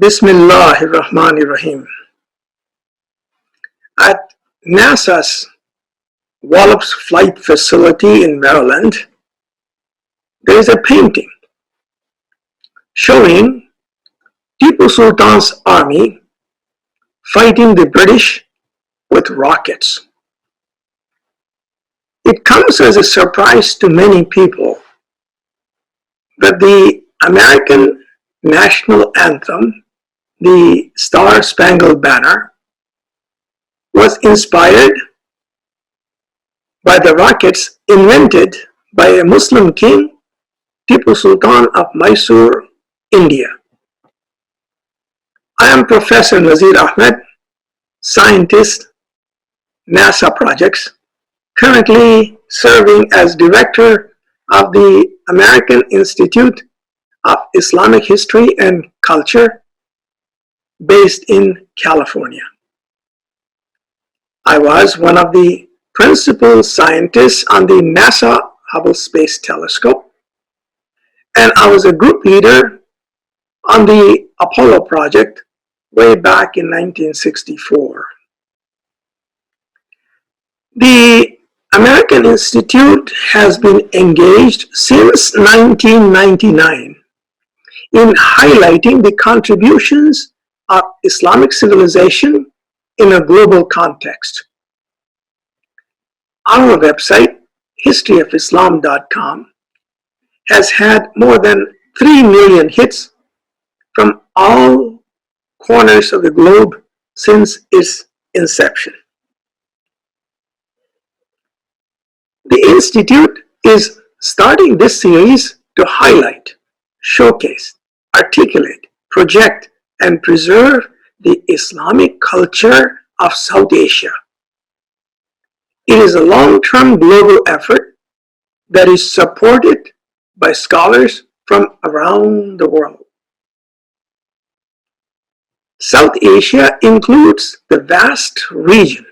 Bismillahirrahmanirrahim. At NASA's Wallops Flight Facility in Maryland, there is a painting showing Tipu Sultan's army fighting the British with rockets. It comes as a surprise to many people that the American National Anthem, the Star Spangled Banner, was inspired by the rockets invented by a Muslim king, Tipu Sultan of Mysore, India. I am Professor Amin Ahmed, scientist, NASA projects, currently serving as director of the American Institute of Islamic History and Culture, based in California. I was one of the principal scientists on the NASA Hubble Space Telescope, and I was a group leader on the Apollo project way back in 1964. The American Institute has been engaged since 1999 in highlighting the contributions of Islamic civilization in a global context. Our website, historyofislam.com, has had more than 3 million hits from all corners of the globe since its inception. The Institute is starting this series to highlight, showcase, articulate, project, and preserve the Islamic culture of South Asia. It is a long-term global effort that is supported by scholars from around the world. South Asia includes the vast region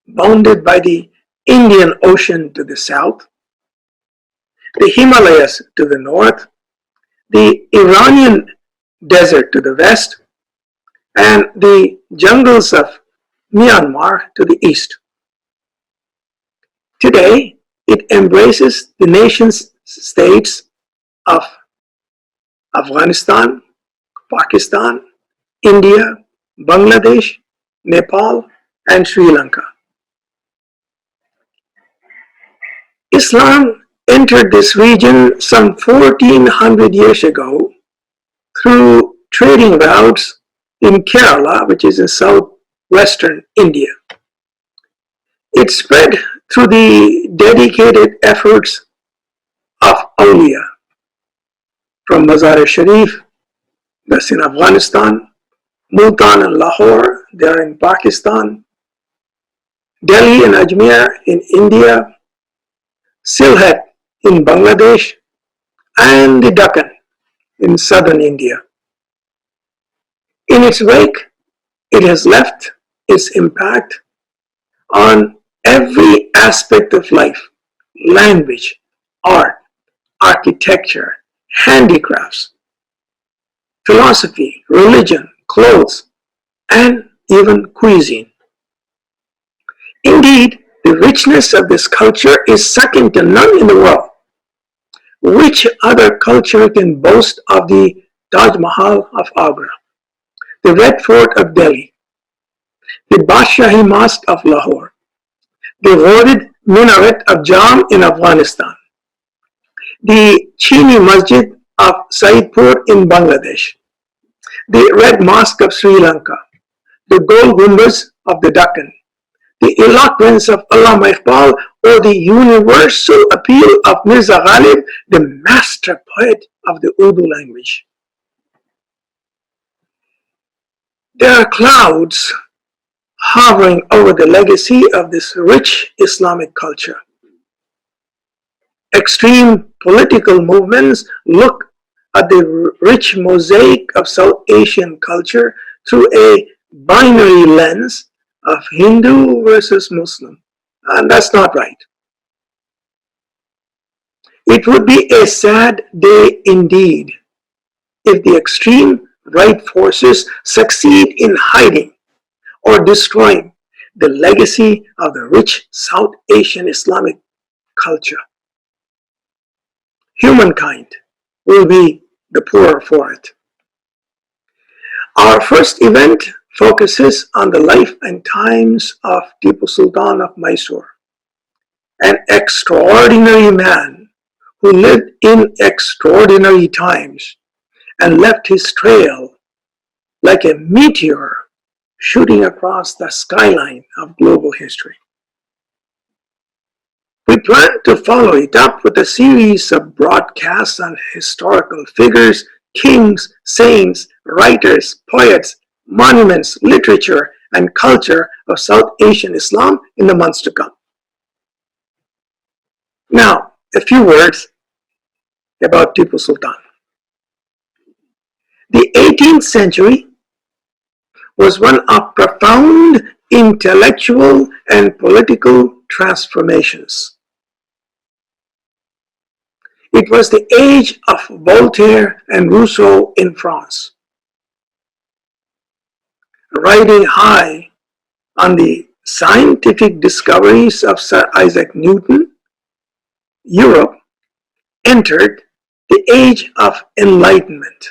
bounded by the Indian Ocean to the south, the Himalayas to the north, the Iranian desert to the west, and the jungles of Myanmar to the east. Today, it embraces the nation states of Afghanistan, Pakistan, India, Bangladesh, Nepal, and Sri Lanka. Islam entered this region some 1400 years ago through trading routes in Kerala, which is in southwestern India. It spread through the dedicated efforts of awliya from Mazar-e-Sharif, that's in Afghanistan, Multan and Lahore, they are in Pakistan, Delhi and Ajmer in India, Sylhet in Bangladesh, and the Deccan in southern India. In its wake, it has left its impact on every aspect of life: language, art, architecture, handicrafts, philosophy, religion, clothes, and even cuisine. Indeed, the richness of this culture is second to none in the world. Which other culture can boast of the Taj Mahal of Agra, the Red Fort of Delhi, the Badshahi Mosque of Lahore, the lauded minaret of Jam in Afghanistan, the Chini Masjid of Saidpur in Bangladesh, the Red Mosque of Sri Lanka, the Gold Gumbaz of the Deccan, the eloquence of Allama Iqbal, or the universal appeal of Mirza Ghalib, the master poet of the Urdu language. There are clouds hovering over the legacy of this rich Islamic culture. Extreme political movements look at the rich mosaic of South Asian culture through a binary lens of Hindu versus Muslim, and that's not right. It would be a sad day indeed if the extreme right forces succeed in hiding or destroying the legacy of the rich South Asian Islamic culture, humankind will be the poorer for it. Our first event focuses on the life and times of Tipu Sultan of Mysore, an extraordinary man who lived in extraordinary times and left his trail like a meteor shooting across the skyline of global history. We plan to follow it up with a series of broadcasts on historical figures, kings, saints, writers, poets, monuments, literature, and culture of South Asian Islam in the months to come. Now, a few words about Tipu Sultan. The 18th century was one of profound intellectual and political transformations. It was the age of Voltaire and Rousseau in France. Riding high on the scientific discoveries of Sir Isaac Newton, Europe entered the age of enlightenment.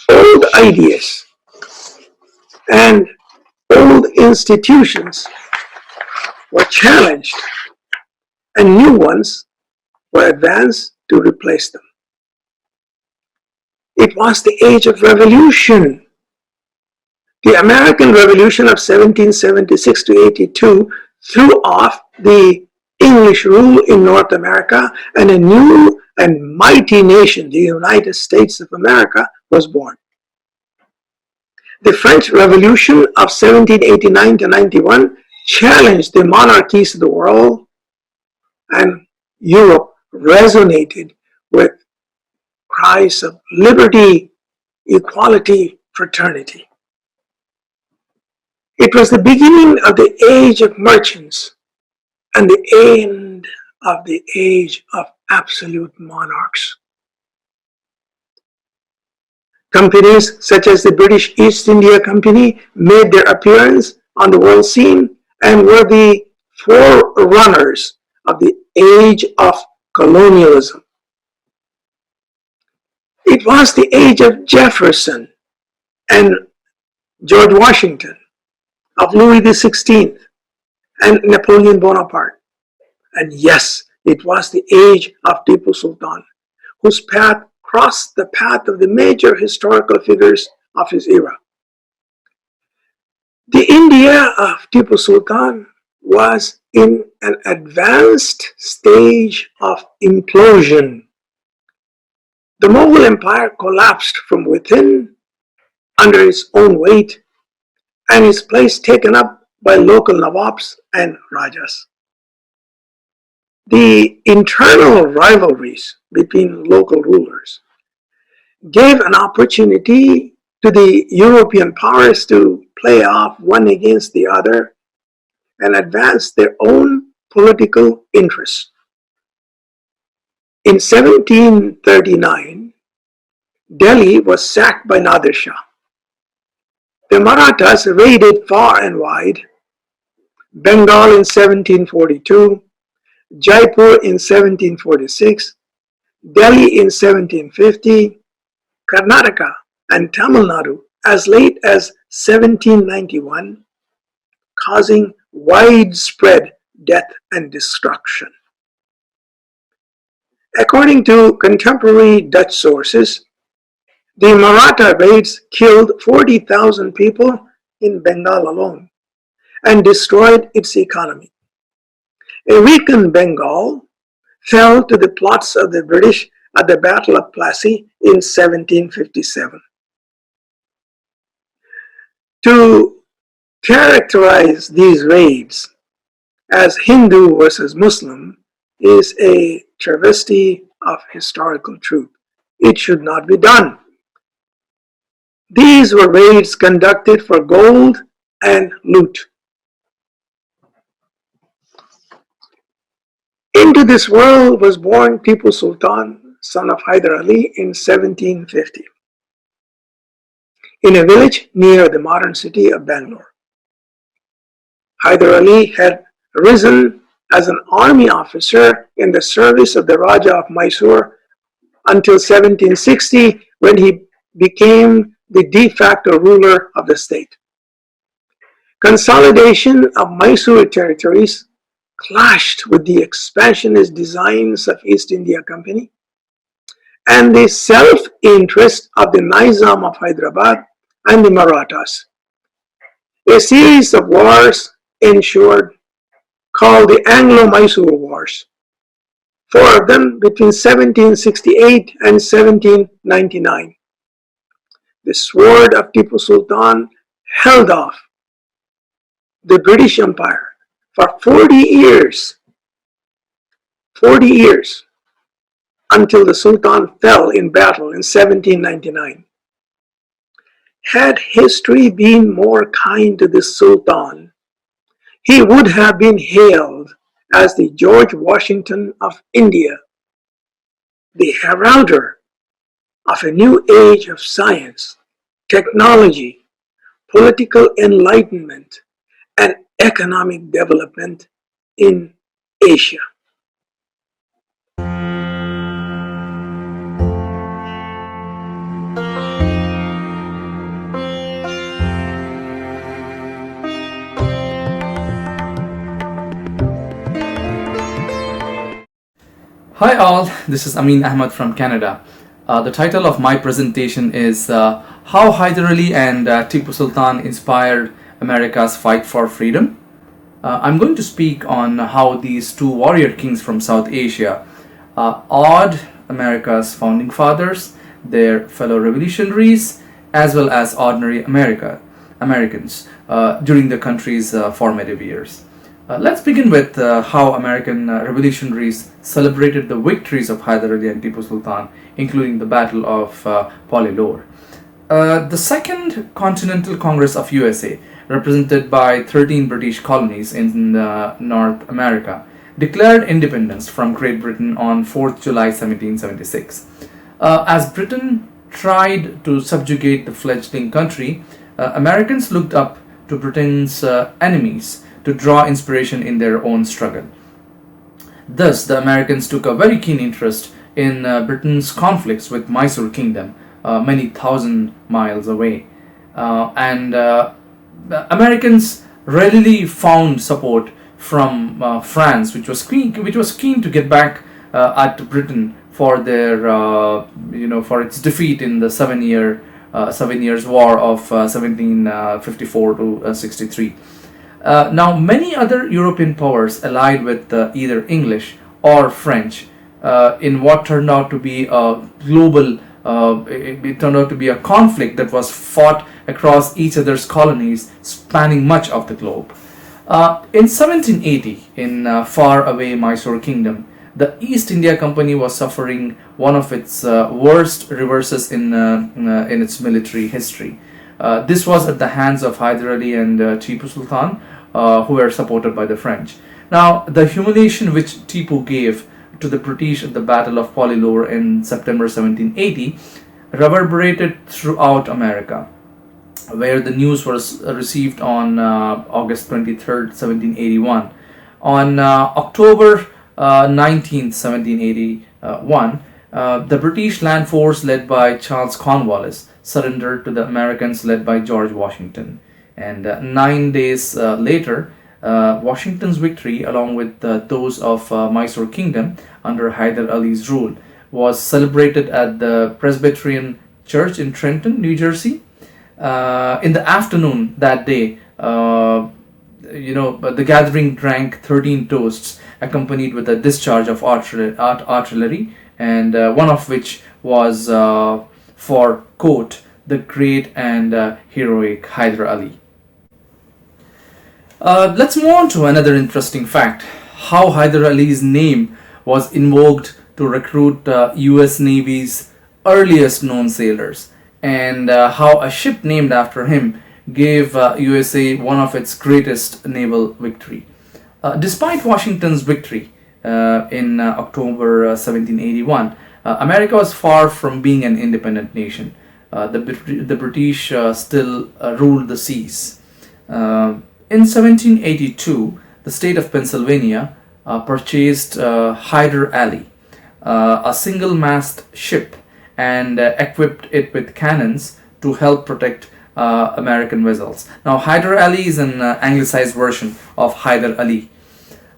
Old ideas and old institutions were challenged and new ones were advanced to replace them. It was the age of revolution. The American Revolution of 1776 to 82 threw off the English rule in North America, and a new and mighty nation, the United States of America, was born. The French Revolution of 1789 to 91 challenged the monarchies of the world, and Europe resonated with cries of liberty, equality, fraternity. It was the beginning of the age of merchants and the end of the age of absolute monarchs. Companies such as the British East India Company made their appearance on the world scene and were the forerunners of the age of colonialism. It was the age of Jefferson and George Washington, of Louis XVI and Napoleon Bonaparte. And yes, it was the age of Tipu Sultan, whose path crossed the path of the major historical figures of his era. The India of Tipu Sultan was in an advanced stage of implosion. The Mughal Empire collapsed from within under its own weight, and its place taken up by local Nawabs and Rajas. The internal rivalries between local rulers gave an opportunity to the European powers to play off one against the other and advance their own political interests. In 1739, Delhi was sacked by Nadir Shah. The Marathas raided far and wide, Bengal in 1742, Jaipur in 1746, Delhi in 1750, Karnataka and Tamil Nadu as late as 1791, causing widespread death and destruction. According to contemporary Dutch sources, the Maratha raids killed 40,000 people in Bengal alone and destroyed its economy. A weakened Bengal fell to the plots of the British at the Battle of Plassey in 1757. To characterize these raids as Hindu versus Muslim is a travesty of historical truth. It should not be done. These were raids conducted for gold and loot. Into this world was born Tipu Sultan, son of Haidar Ali, in 1750. in a village near the modern city of Bangalore. Haidar Ali had risen as an army officer in the service of the Raja of Mysore until 1760, when he became the de facto ruler of the state. Consolidation of Mysore territories clashed with the expansionist designs of East India Company and the self-interest of the Nizam of Hyderabad and the Marathas. A series of wars ensued, called the Anglo-Mysore Wars, four of them between 1768 and 1799. The sword of Tipu Sultan held off the British Empire for 40 years, until the Sultan fell in battle in 1799. Had history been more kind to the Sultan, he would have been hailed as the George Washington of India, the heralder of a new age of science, technology, political enlightenment, and economic development in Asia. Hi all, this is Ameen Ahmed from Canada. The title of my presentation is How Haidar Ali and Tipu Sultan Inspired America's Fight for Freedom. I'm going to speak on how these two warrior kings from South Asia awed America's founding fathers, their fellow revolutionaries, as well as ordinary Americans during the country's formative years. Let's begin with how American revolutionaries celebrated the victories of Haidar Ali and Tipu Sultan, including the Battle of Pollilur. The Second Continental Congress of USA, represented by 13 British colonies in North America, declared independence from Great Britain on 4th July 1776. As Britain tried to subjugate the fledgling country, Americans looked up to Britain's enemies to draw inspiration in their own struggle. Thus, the Americans took a very keen interest in Britain's conflicts with Mysore Kingdom, many thousand miles away. And the Americans readily found support from France, which was keen to get back at Britain for their, for its defeat in the 7 years war of 1754 to 63. Now, many other European powers allied with either English or French in what turned out to be a global, it turned out to be a conflict that was fought across each other's colonies, spanning much of the globe. In 1780, in far-away Mysore Kingdom, the East India Company was suffering one of its worst reverses in its military history. This was at the hands of Haidar Ali and Tipu Sultan, who were supported by the French. Now, the humiliation which Tipu gave to the British at the Battle of Pollilur in September 1780 reverberated throughout America, where the news was received on August 23rd, 1781. On October 19th, 1781, the British land force led by Charles Cornwallis surrendered to the Americans led by George Washington. And 9 days later, Washington's victory, along with those of Mysore Kingdom under Haidar Ali's rule, was celebrated at the Presbyterian Church in Trenton, New Jersey. In the afternoon that day, the gathering drank 13 toasts, accompanied with a discharge of artillery, and one of which was for, quote, the great and heroic Haidar Ali. Let's move on to another interesting fact: how Haidar Ali's name was invoked to recruit US Navy's earliest known sailors, and how a ship named after him gave USA one of its greatest naval victory. Despite Washington's victory in October 1781, America was far from being an independent nation. the British still ruled the seas. In 1782, the state of Pennsylvania purchased Hyder Ali, a single-mast ship, and equipped it with cannons to help protect American vessels. Now, Hyder Ali is an anglicized version of Haidar Ali.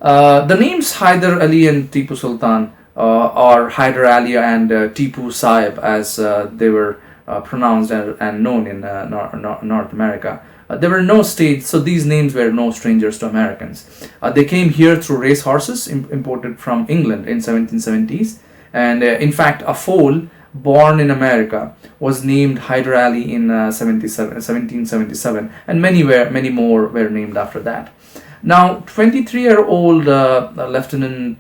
The names Haidar Ali and Tipu Sultan, or Haidar Ali and Tipu Sahib, as they were pronounced and known in North America. There were no states, so these names were no strangers to Americans. They came here through race horses imported from England in 1770s, and in fact, a foal born in America was named Hyder Ali in 1777, and many more were named after that. Now, 23-year-old Lieutenant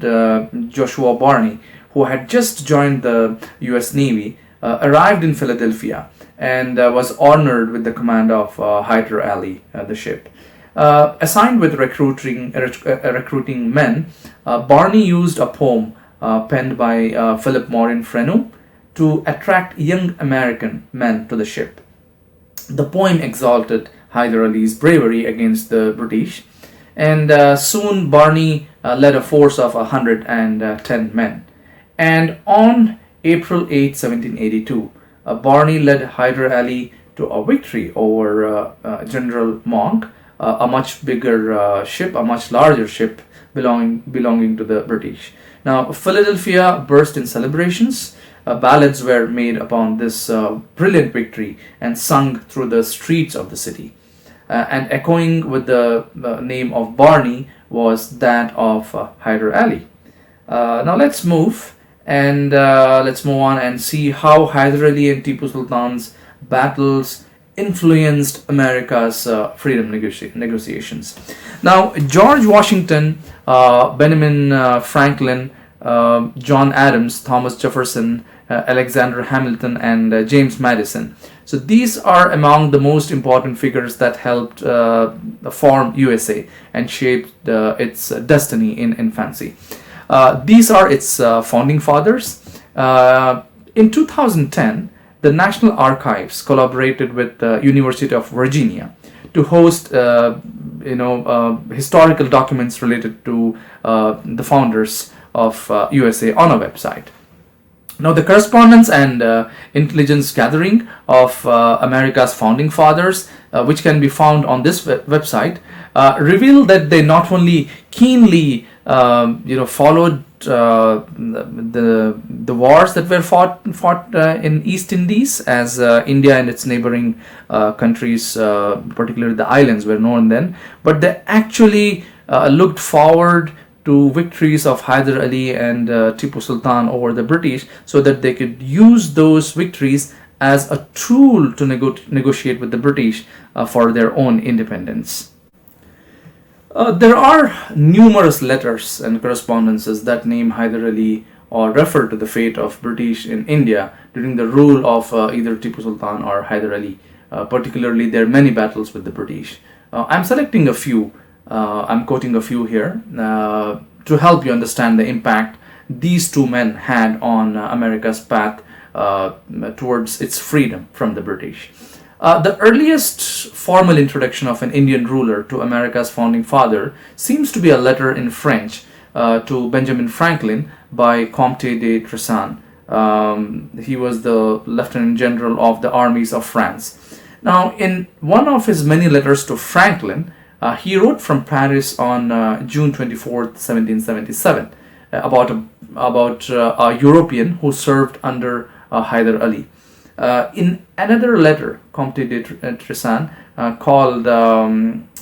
Joshua Barney, who had just joined the U.S. Navy, arrived in Philadelphia and was honored with the command of Hyder Ali, the ship. Assigned with recruiting men, Barney used a poem penned by Philip Morin Frenno to attract young American men to the ship. The poem exalted Hyder Ali's bravery against the British, and soon Barney led a force of 110 men. And on April 8, 1782, Barney led Hyder Ali to a victory over General Monk, a much bigger ship, a much larger ship belonging to the British. Now, Philadelphia burst in celebrations. Ballads were made upon this brilliant victory and sung through the streets of the city. And echoing with the name of Barney was that of Hyder Ali. Now let's move on and see how Hyder Ali and Tipu Sultan's battles influenced America's freedom negotiations. Now, George Washington, Benjamin Franklin, John Adams, Thomas Jefferson, Alexander Hamilton, and James Madison. So these are among the most important figures that helped form USA and shaped its destiny in infancy. These are its founding fathers. In 2010, the National Archives collaborated with the University of Virginia to host historical documents related to the founders of USA on a website. Now, the correspondence and intelligence gathering of America's founding fathers, which can be found on this website, reveal that they not only keenly followed the wars that were fought in East Indies, as India and its neighboring countries, particularly the islands, were known then, but they actually looked forward to victories of Hyder Ali and Tipu Sultan over the British, so that they could use those victories as a tool to negotiate with the British for their own independence. There are numerous letters and correspondences that name Hyder Ali or refer to the fate of British in India during the rule of either Tipu Sultan or Hyder Ali. Particularly, there are many battles with the British. I'm selecting a few. I'm quoting a few here to help you understand the impact these two men had on America's path towards its freedom from the British. The earliest formal introduction of an Indian ruler to America's founding father seems to be a letter in French to Benjamin Franklin by Comte de Tressan. He was the Lieutenant General of the armies of France. Now, in one of his many letters to Franklin, he wrote from Paris on June 24th, 1777, about a European who served under Hyder Ali. In another letter, Comte de Tressan called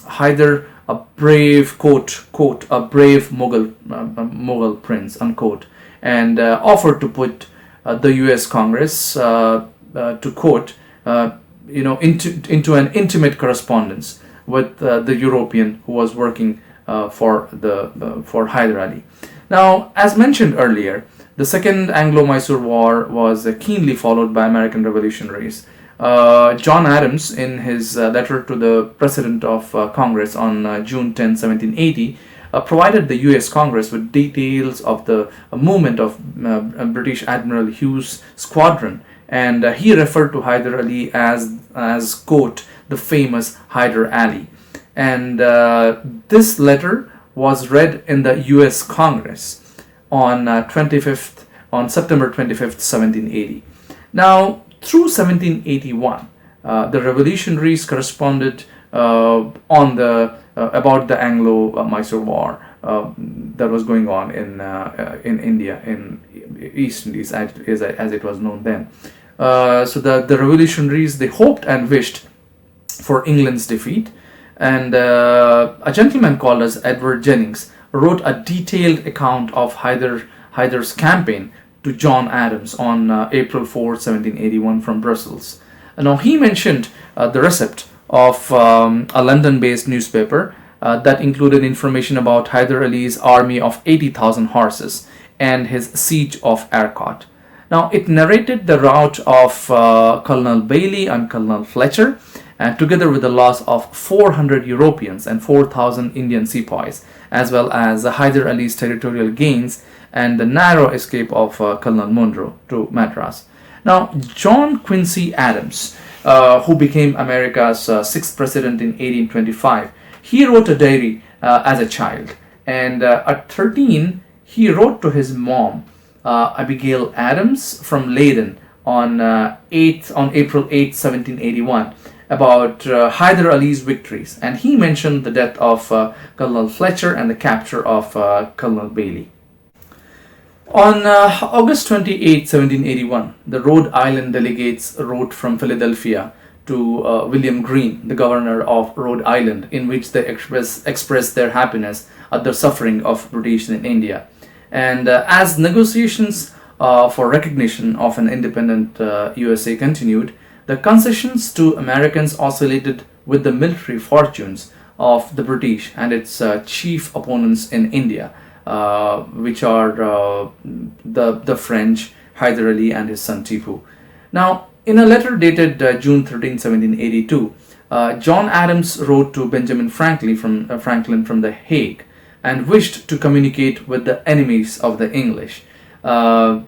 Hyder a brave, quote, a brave Mughal prince, unquote, and offered to put the U.S. Congress to quote, into an intimate correspondence with the European who was working for Hyder Ali. Now, as mentioned earlier, the Second Anglo-Mysore War was keenly followed by American revolutionaries. John Adams, in his letter to the President of Congress on June 10, 1780, provided the U.S. Congress with details of the movement of British Admiral Hugh's squadron and he referred to Haidar Ali as quote, the famous Haidar Ali. And this letter was read in the U.S. Congress on 25th on September 25th, 1780. Now, through 1781, the revolutionaries corresponded on the about the Anglo-Mysore War that was going on in India, in East Indies, as it was known then. So the revolutionaries, they hoped and wished for England's defeat, and a gentleman called as Edward Jennings wrote a detailed account of Hyder's campaign to John Adams on April 4, 1781 from Brussels. Now he mentioned the receipt of a London-based newspaper that included information about Haidar Ali's army of 80,000 horses and his siege of Arcot. Now it narrated the rout of Colonel Bailey and Colonel Fletcher, together with the loss of 400 Europeans and 4,000 Indian sepoys, as well as Haidar Ali's territorial gains and the narrow escape of Colonel Monroe to Madras. Now, John Quincy Adams, who became America's sixth president in 1825, he wrote a diary as a child, and at 13, he wrote to his mom, Abigail Adams, from Leyden on April 8, 1781, about Haidar Ali's victories, and he mentioned the death of Colonel Fletcher and the capture of Colonel Bailey. On August 28, 1781, the Rhode Island delegates wrote from Philadelphia to William Greene, the governor of Rhode Island, in which they expressed their happiness at the suffering of British in India. And as negotiations for recognition of an independent USA continued, the concessions to Americans oscillated with the military fortunes of the British and its chief opponents in India, which are the French, Haidar Ali and his son Tipu. Now, in a letter dated June 13, 1782, John Adams wrote to Benjamin Franklin from The Hague and wished to communicate with the enemies of the English. And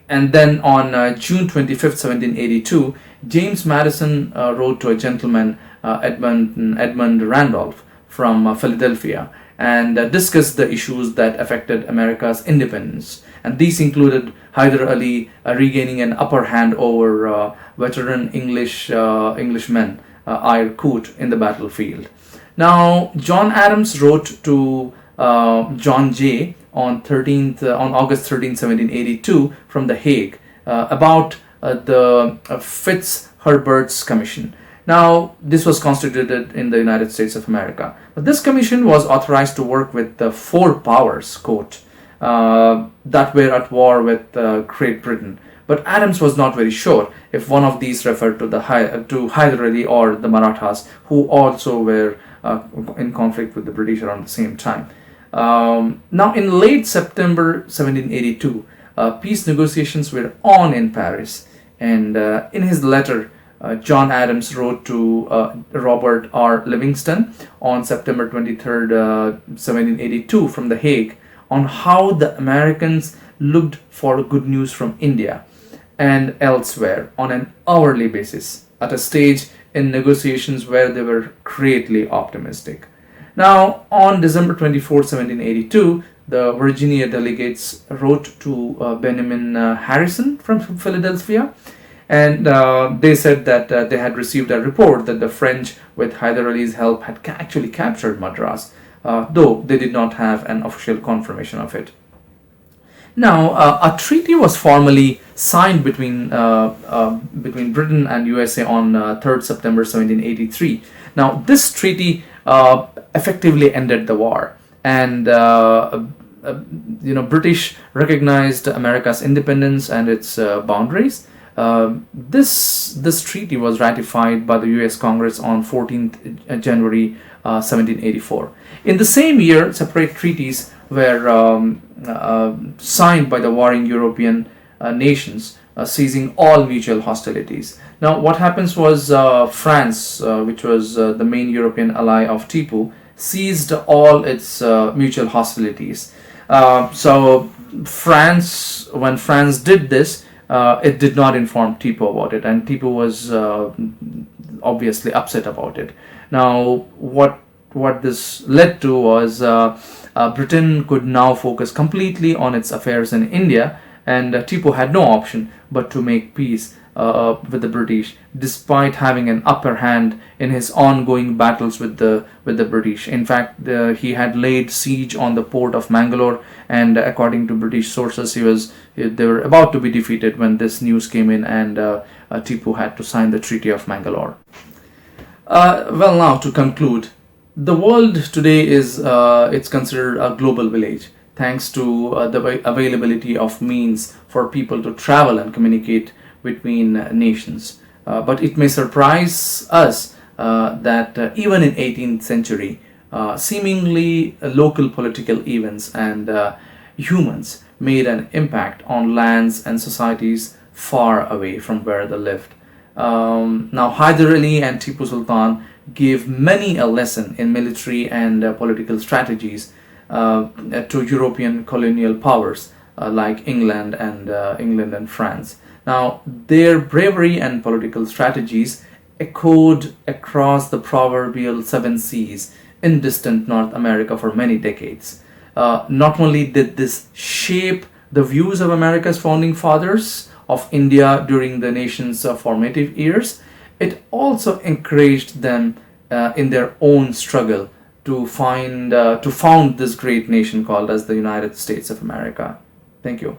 then on June 25th, 1782, James Madison wrote to a gentleman, Edmund Randolph, from Philadelphia, and discussed the issues that affected America's independence. And these included Haidar Ali regaining an upper hand over veteran Englishmen, Ayr Coote, in the battlefield. Now, John Adams wrote to John Jay on August 13, 1782, from The Hague about the Fitzherbert's Commission. Now, this was constituted in the United States of America. But this commission was authorized to work with the four powers, quote, that were at war with Great Britain. But Adams was not very sure if one of these referred to Haidar Ali or the Marathas, who also were in conflict with the British around the same time. Now, in late September 1782, peace negotiations were on in Paris, and in his letter, John Adams wrote to Robert R. Livingston on September 23rd, 1782, from The Hague, on how the Americans looked for good news from India and elsewhere on an hourly basis, at a stage in negotiations where they were greatly optimistic. Now, on December 24, 1782, the Virginia delegates wrote to Benjamin Harrison from Philadelphia, and they said that they had received a report that the French, with Haidar Ali's help, had actually captured Madras, though they did not have an official confirmation of it. Now, a treaty was formally signed between Britain and USA on 3rd September 1783. Now, this treaty effectively ended the war, and British recognized America's independence and its boundaries. This treaty was ratified by the U.S. Congress on 14th January 1784. In the same year, separate treaties were signed by the warring European nations, ceasing all mutual hostilities. Now, what happens was France, which was the main European ally of Tipu, ceased all its mutual hostilities. So when France did this, it did not inform Tipu about it, and Tipu was obviously upset about it. Now, what this led to was Britain could now focus completely on its affairs in India, and Tipu had no option but to make peace with the British, despite having an upper hand in his ongoing battles with the British. In fact, he had laid siege on the port of Mangalore, and according to British sources, they were about to be defeated when this news came in, and Tipu had to sign the Treaty of Mangalore. Well, now to conclude, the world today is it's considered a global village thanks to the availability of means for people to travel and communicate between nations. But it may surprise us that even in 18th century, seemingly local political events and humans made an impact on lands and societies far away from where they lived. Now, Haidar Ali and Tipu Sultan gave many a lesson in military and political strategies to European colonial powers like England and France. Now, their bravery and political strategies echoed across the proverbial seven seas in distant North America for many decades. Not only did this shape the views of America's founding fathers of India during the nation's formative years, it also encouraged them in their own struggle to found this great nation called as the United States of America. Thank you.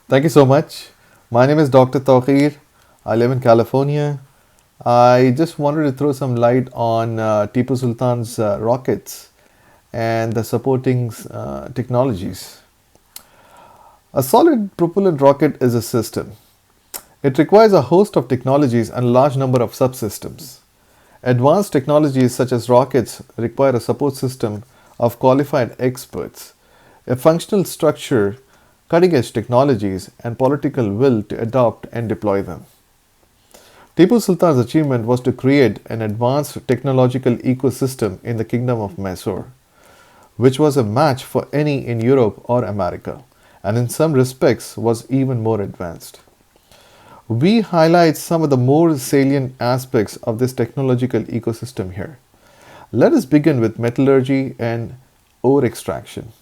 Thank you so much. My name is Dr. Tawqir. I live in California. I just wanted to throw some light on Tipu Sultan's rockets and the supporting technologies. A solid propellant rocket is a system. It requires a host of technologies and a large number of subsystems. Advanced technologies such as rockets require a support system of qualified experts, a functional structure, cutting-edge technologies, and political will to adopt and deploy them. Tipu Sultan's achievement was to create an advanced technological ecosystem in the Kingdom of Mysore, which was a match for any in Europe or America, and in some respects was even more advanced. We highlight some of the more salient aspects of this technological ecosystem here. Let us begin with metallurgy and ore extraction.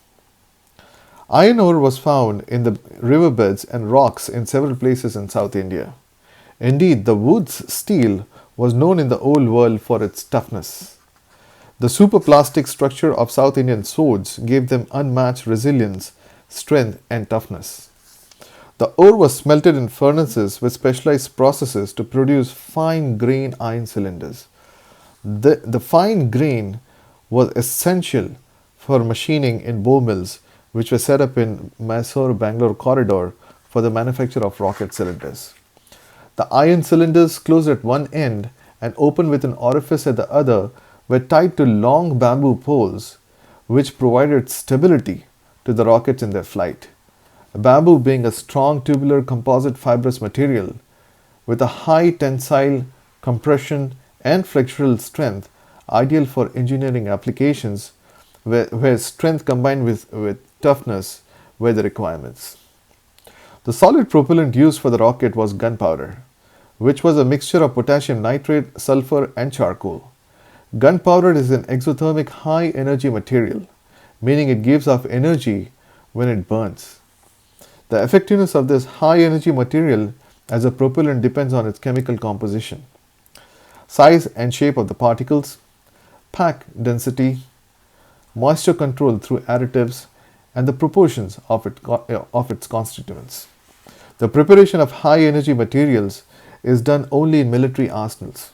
Iron ore was found in the riverbeds and rocks in several places in South India. Indeed, the wood's steel was known in the old world for its toughness. The superplastic structure of South Indian swords gave them unmatched resilience, strength, and toughness. The ore was smelted in furnaces with specialized processes to produce fine grain iron cylinders. The fine grain was essential for machining in bow mills, which were set up in Mysore-Bangalore corridor for the manufacture of rocket cylinders. The iron cylinders closed at one end and open with an orifice at the other were tied to long bamboo poles, which provided stability to the rockets in their flight. Bamboo being a strong tubular composite fibrous material with a high tensile, compression, and flexural strength, ideal for engineering applications where strength combined with toughness were the requirements. The solid propellant used for the rocket was gunpowder, which was a mixture of potassium nitrate, sulfur, and charcoal. Gunpowder is an exothermic high energy material, meaning it gives off energy when it burns. The effectiveness of this high energy material as a propellant depends on its chemical composition, size and shape of the particles, pack density, moisture control through additives, and the proportions of its constituents. The preparation of high energy materials is done only in military arsenals.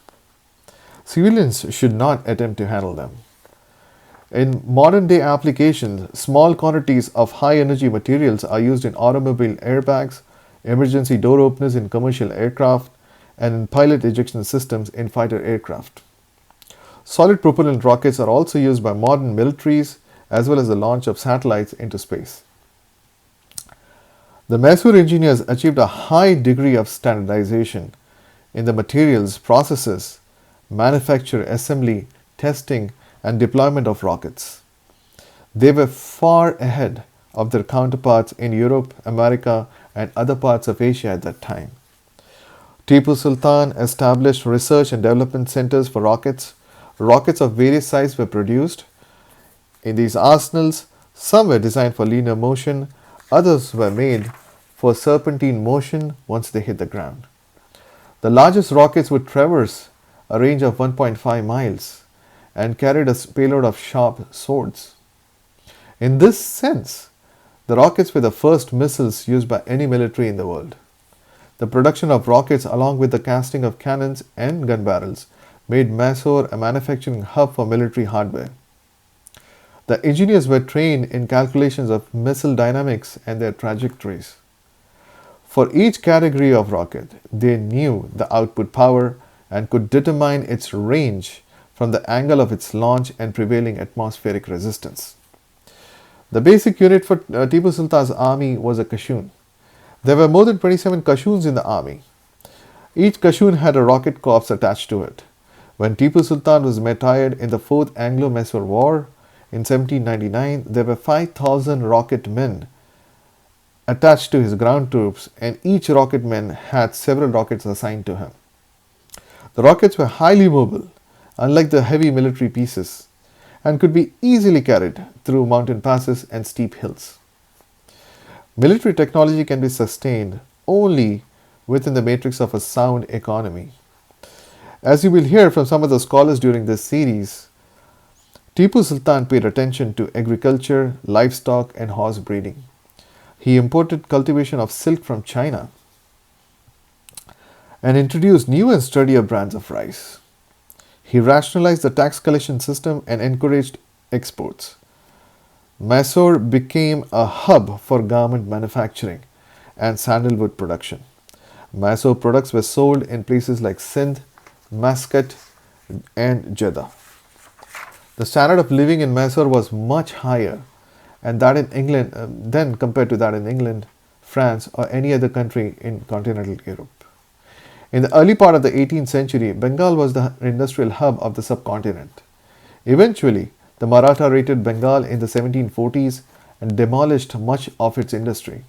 Civilians should not attempt to handle them. In modern day applications, small quantities of high energy materials are used in automobile airbags, emergency door openers in commercial aircraft, and in pilot ejection systems in fighter aircraft. Solid propellant rockets are also used by modern militaries as well as the launch of satellites into space. The Mysore engineers achieved a high degree of standardization in the materials, processes, manufacture, assembly, testing, and deployment of rockets. They were far ahead of their counterparts in Europe, America, and other parts of Asia at that time. Tipu Sultan established research and development centers for rockets. Rockets of various sizes were produced. In these arsenals, some were designed for linear motion, others were made for serpentine motion once they hit the ground. The largest rockets would traverse a range of 1.5 miles and carried a payload of sharp swords. In this sense, the rockets were the first missiles used by any military in the world. The production of rockets, along with the casting of cannons and gun barrels, made Mysore a manufacturing hub for military hardware. The engineers were trained in calculations of missile dynamics and their trajectories. For each category of rocket, they knew the output power and could determine its range from the angle of its launch and prevailing atmospheric resistance. The basic unit for Tipu Sultan's army was a Kashoon. There were more than 27 Kashoons in the army. Each Kashoon had a rocket corps attached to it. When Tipu Sultan was martyred in the Fourth Anglo-Mysore War in 1799, there were 5,000 rocket men attached to his ground troops, and each rocket man had several rockets assigned to him. The rockets were highly mobile, unlike the heavy military pieces, and could be easily carried through mountain passes and steep hills. Military technology can be sustained only within the matrix of a sound economy. As you will hear from some of the scholars during this series, Tipu Sultan paid attention to agriculture, livestock, and horse breeding. He imported cultivation of silk from China and introduced new and sturdier brands of rice. He rationalized the tax collection system and encouraged exports. Mysore became a hub for garment manufacturing and sandalwood production. Mysore products were sold in places like Sindh, Muscat, and Jeddah. The standard of living in Mysore was much higher and that in England then compared to that in England, France, or any other country in continental Europe. In the early part of the 18th century, Bengal was the industrial hub of the subcontinent. Eventually, the Maratha raided Bengal in the 1740s and demolished much of its industry.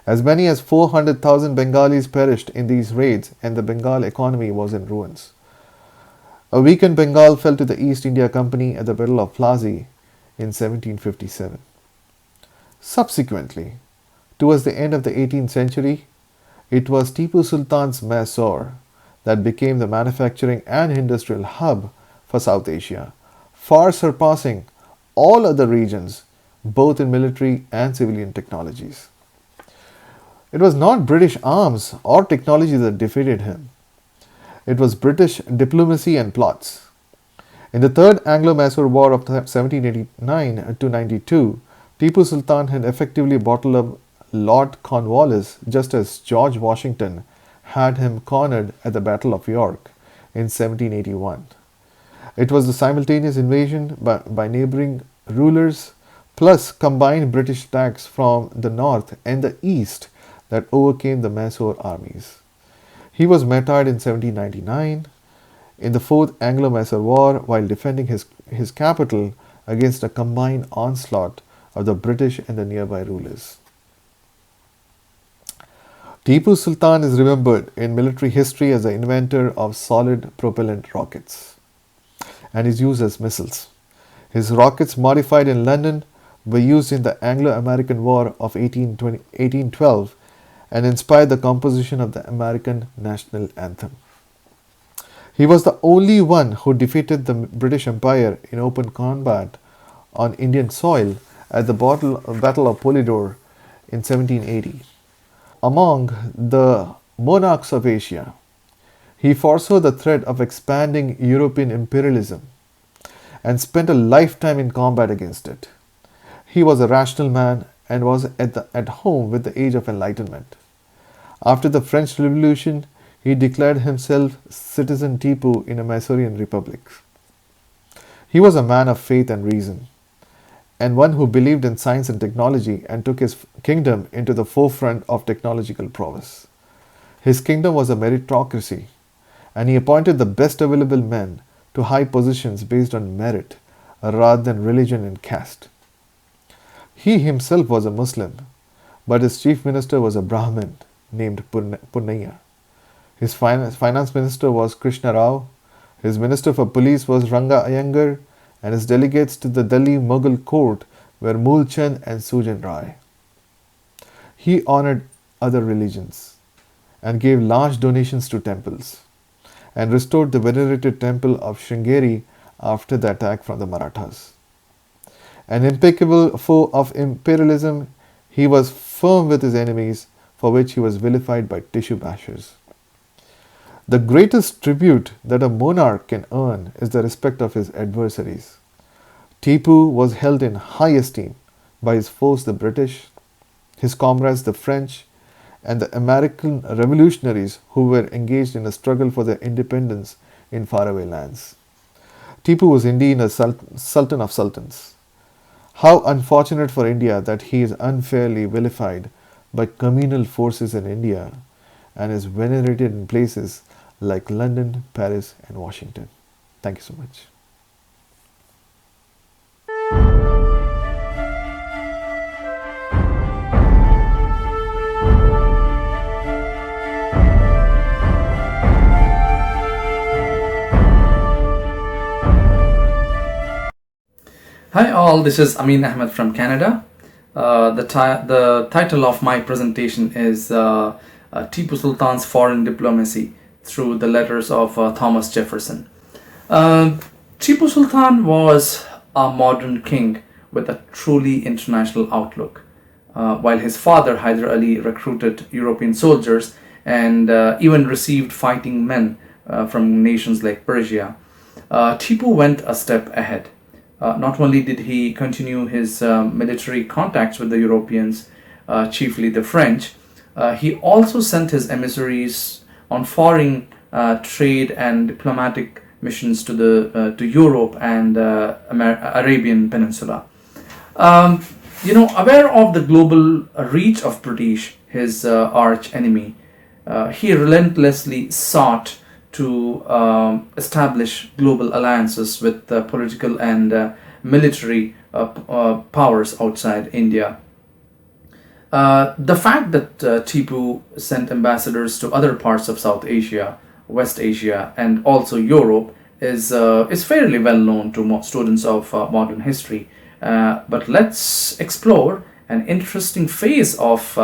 As many as 400,000 Bengalis perished in these raids, and the Bengal economy was in ruins. A weakened Bengal fell to the East India Company at the Battle of Plassey in 1757. Subsequently, towards the end of the 18th century, it was Tipu Sultan's Mysore that became the manufacturing and industrial hub for South Asia, far surpassing all other regions, both in military and civilian technologies. It was not British arms or technology that defeated him. It was British diplomacy and plots. In the Third Anglo-Mysore War of 1789 to 92, Tipu Sultan had effectively bottled up Lord Cornwallis just as George Washington had him cornered at the Battle of York in 1781. It was the simultaneous invasion by neighboring rulers plus combined British attacks from the north and the east that overcame the Mysore armies. He was martyred in 1799 in the Fourth Anglo-Mysore War while defending his capital against a combined onslaught of the British and the nearby rulers. Tipu Sultan is remembered in military history as the inventor of solid propellant rockets and is used as missiles. His rockets, modified in London, were used in the Anglo-American War of 1812 and inspired the composition of the American National Anthem. He was the only one who defeated the British Empire in open combat on Indian soil at the Battle of Pollilur in 1780. Among the monarchs of Asia, he foresaw the threat of expanding European imperialism and spent a lifetime in combat against it. He was a rational man and was at home with the Age of Enlightenment. After the French Revolution, he declared himself Citizen Tipu in a Mysorean republic. He was a man of faith and reason, and one who believed in science and technology and took his kingdom into the forefront of technological prowess. His kingdom was a meritocracy, and he appointed the best available men to high positions based on merit rather than religion and caste. He himself was a Muslim, but his chief minister was a Brahmin named Punnaya. His finance minister was Krishna Rao, his minister for police was Ranga Iyengar, and his delegates to the Delhi Mughal court were Mool Chand and Sujan Rai. He honored other religions and gave large donations to temples and restored the venerated temple of Sringeri after the attack from the Marathas. An impeccable foe of imperialism, he was firm with his enemies, for which he was vilified by tissue bashers. The greatest tribute that a monarch can earn is the respect of his adversaries. Tipu was held in high esteem by his foes, the British, his comrades, the French, and the American Revolutionaries who were engaged in a struggle for their independence in faraway lands. Tipu was indeed a sultan of sultans. How unfortunate for India that he is unfairly vilified by communal forces in India and is venerated in places like London, Paris, and Washington. Thank you so much. Hi all, this is Ameen Ahmed from Canada. The title of my presentation is Tipu Sultan's Foreign Diplomacy through the letters of Thomas Jefferson. Tipu Sultan was a modern king with a truly international outlook. While his father Haidar Ali recruited European soldiers and even received fighting men from nations like Persia, Tipu went a step ahead. Not only did he continue his military contacts with the Europeans, chiefly the French, he also sent his emissaries on foreign trade and diplomatic missions to Europe and Arabian Peninsula. Aware of the global reach of British, his arch enemy, he relentlessly sought to establish global alliances with political and military powers outside India. The fact that Tipu sent ambassadors to other parts of South Asia, West Asia, and also Europe is fairly well known to students of modern history. But let's explore an interesting phase of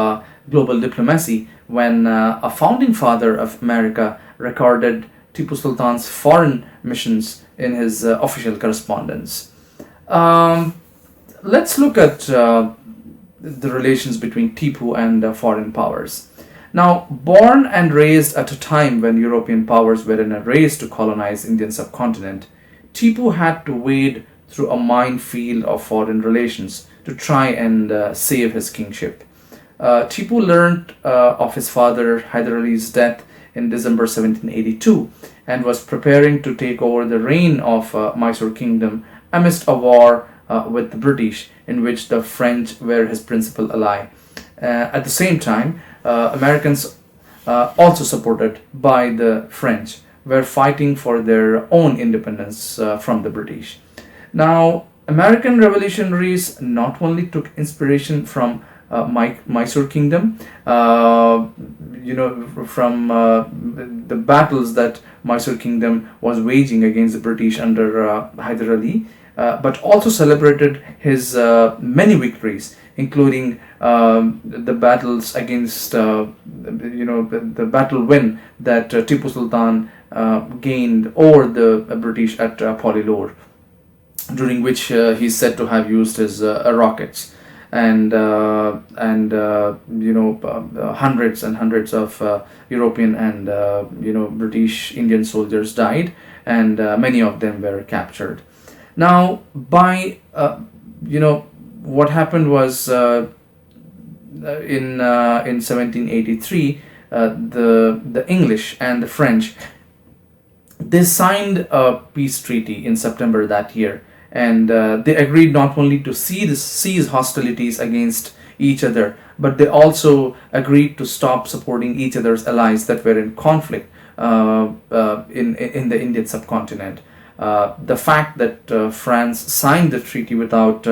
global diplomacy when a founding father of America recorded Tipu Sultan's foreign missions in his official correspondence. Let's look at the relations between Tipu and foreign powers. Now, born and raised at a time when European powers were in a race to colonize Indian subcontinent, Tipu had to wade through a minefield of foreign relations to try and save his kingship. Tipu learned of his father Haidar Ali's death in December 1782 and was preparing to take over the reign of Mysore Kingdom amidst a war with the British, in which the French were his principal ally. At the same time, Americans, also supported by the French, were fighting for their own independence from the British. Now, American revolutionaries not only took inspiration from Mysore Kingdom, from the battles that Mysore Kingdom was waging against the British under Haidar Ali, but also celebrated his many victories, including the battles against, the battle win that Tipu Sultan gained over the British at Pollilur, during which he's said to have used his rockets. And hundreds and hundreds of European and British Indian soldiers died, and many of them were captured. Now, by what happened was in 1783, the English and the French, they signed a peace treaty in September that year, and they agreed not only to cease hostilities against each other, but they also agreed to stop supporting each other's allies that were in conflict in the Indian subcontinent. The fact that France signed the treaty without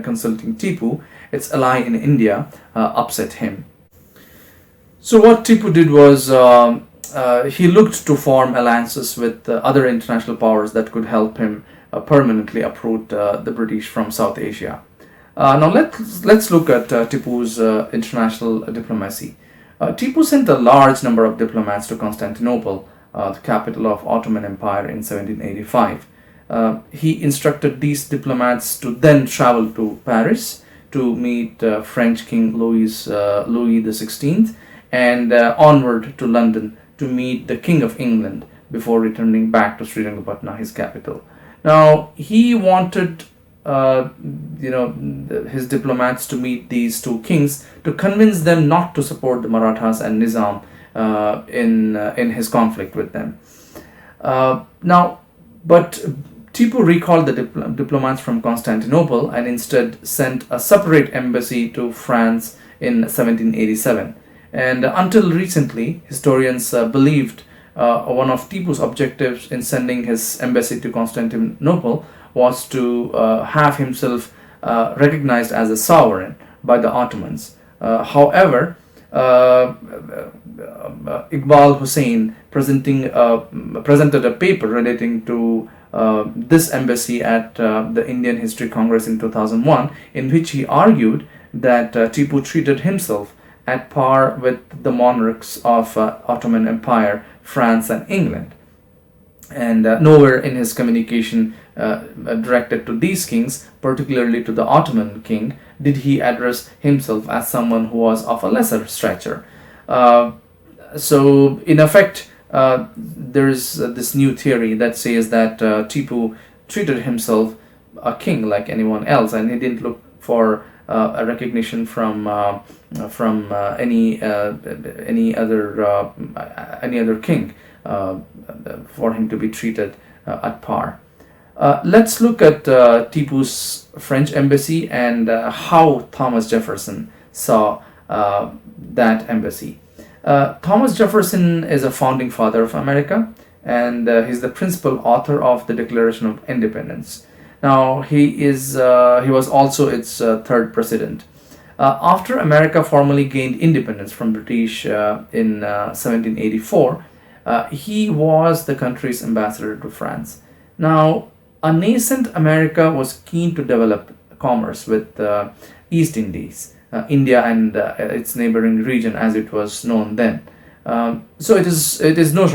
consulting Tipu, its ally in India, upset him. So what Tipu did was he looked to form alliances with other international powers that could help him permanently uproot the British from South Asia. Now let's look at Tipu's international diplomacy. Tipu sent a large number of diplomats to Constantinople, the capital of Ottoman Empire, in 1785. He instructed these diplomats to then travel to Paris to meet French King Louis XVI, and onward to London to meet the King of England before returning back to Srirangapatna, his capital. Now he wanted his diplomats to meet these two kings to convince them not to support the Marathas and Nizam in his conflict with them. But Tipu recalled the diplomats from Constantinople and instead sent a separate embassy to France in 1787. And until recently, historians believed one of Tipu's objectives in sending his embassy to Constantinople was to have himself recognized as a sovereign by the Ottomans. However, Iqbal Hussein presented a paper relating to this embassy at the Indian History Congress in 2001, in which he argued that Tipu treated himself at par with the monarchs of Ottoman Empire, France and England. And nowhere in his communication directed to these kings, particularly to the Ottoman king, did he address himself as someone who was of a lesser stature. So in effect, there is this new theory that says that Tipu treated himself a king like anyone else, and he didn't look for a recognition from any other king for him to be treated at par. Let's look at Tipu's French embassy and how Thomas Jefferson saw that embassy. Thomas Jefferson is a founding father of America, and he's the principal author of the Declaration of Independence. Now he was also its third president. After America formally gained independence from British in 1784, he was the country's ambassador to France. Now, a nascent America was keen to develop commerce with East Indies, India and its neighboring region as it was known then. So it is no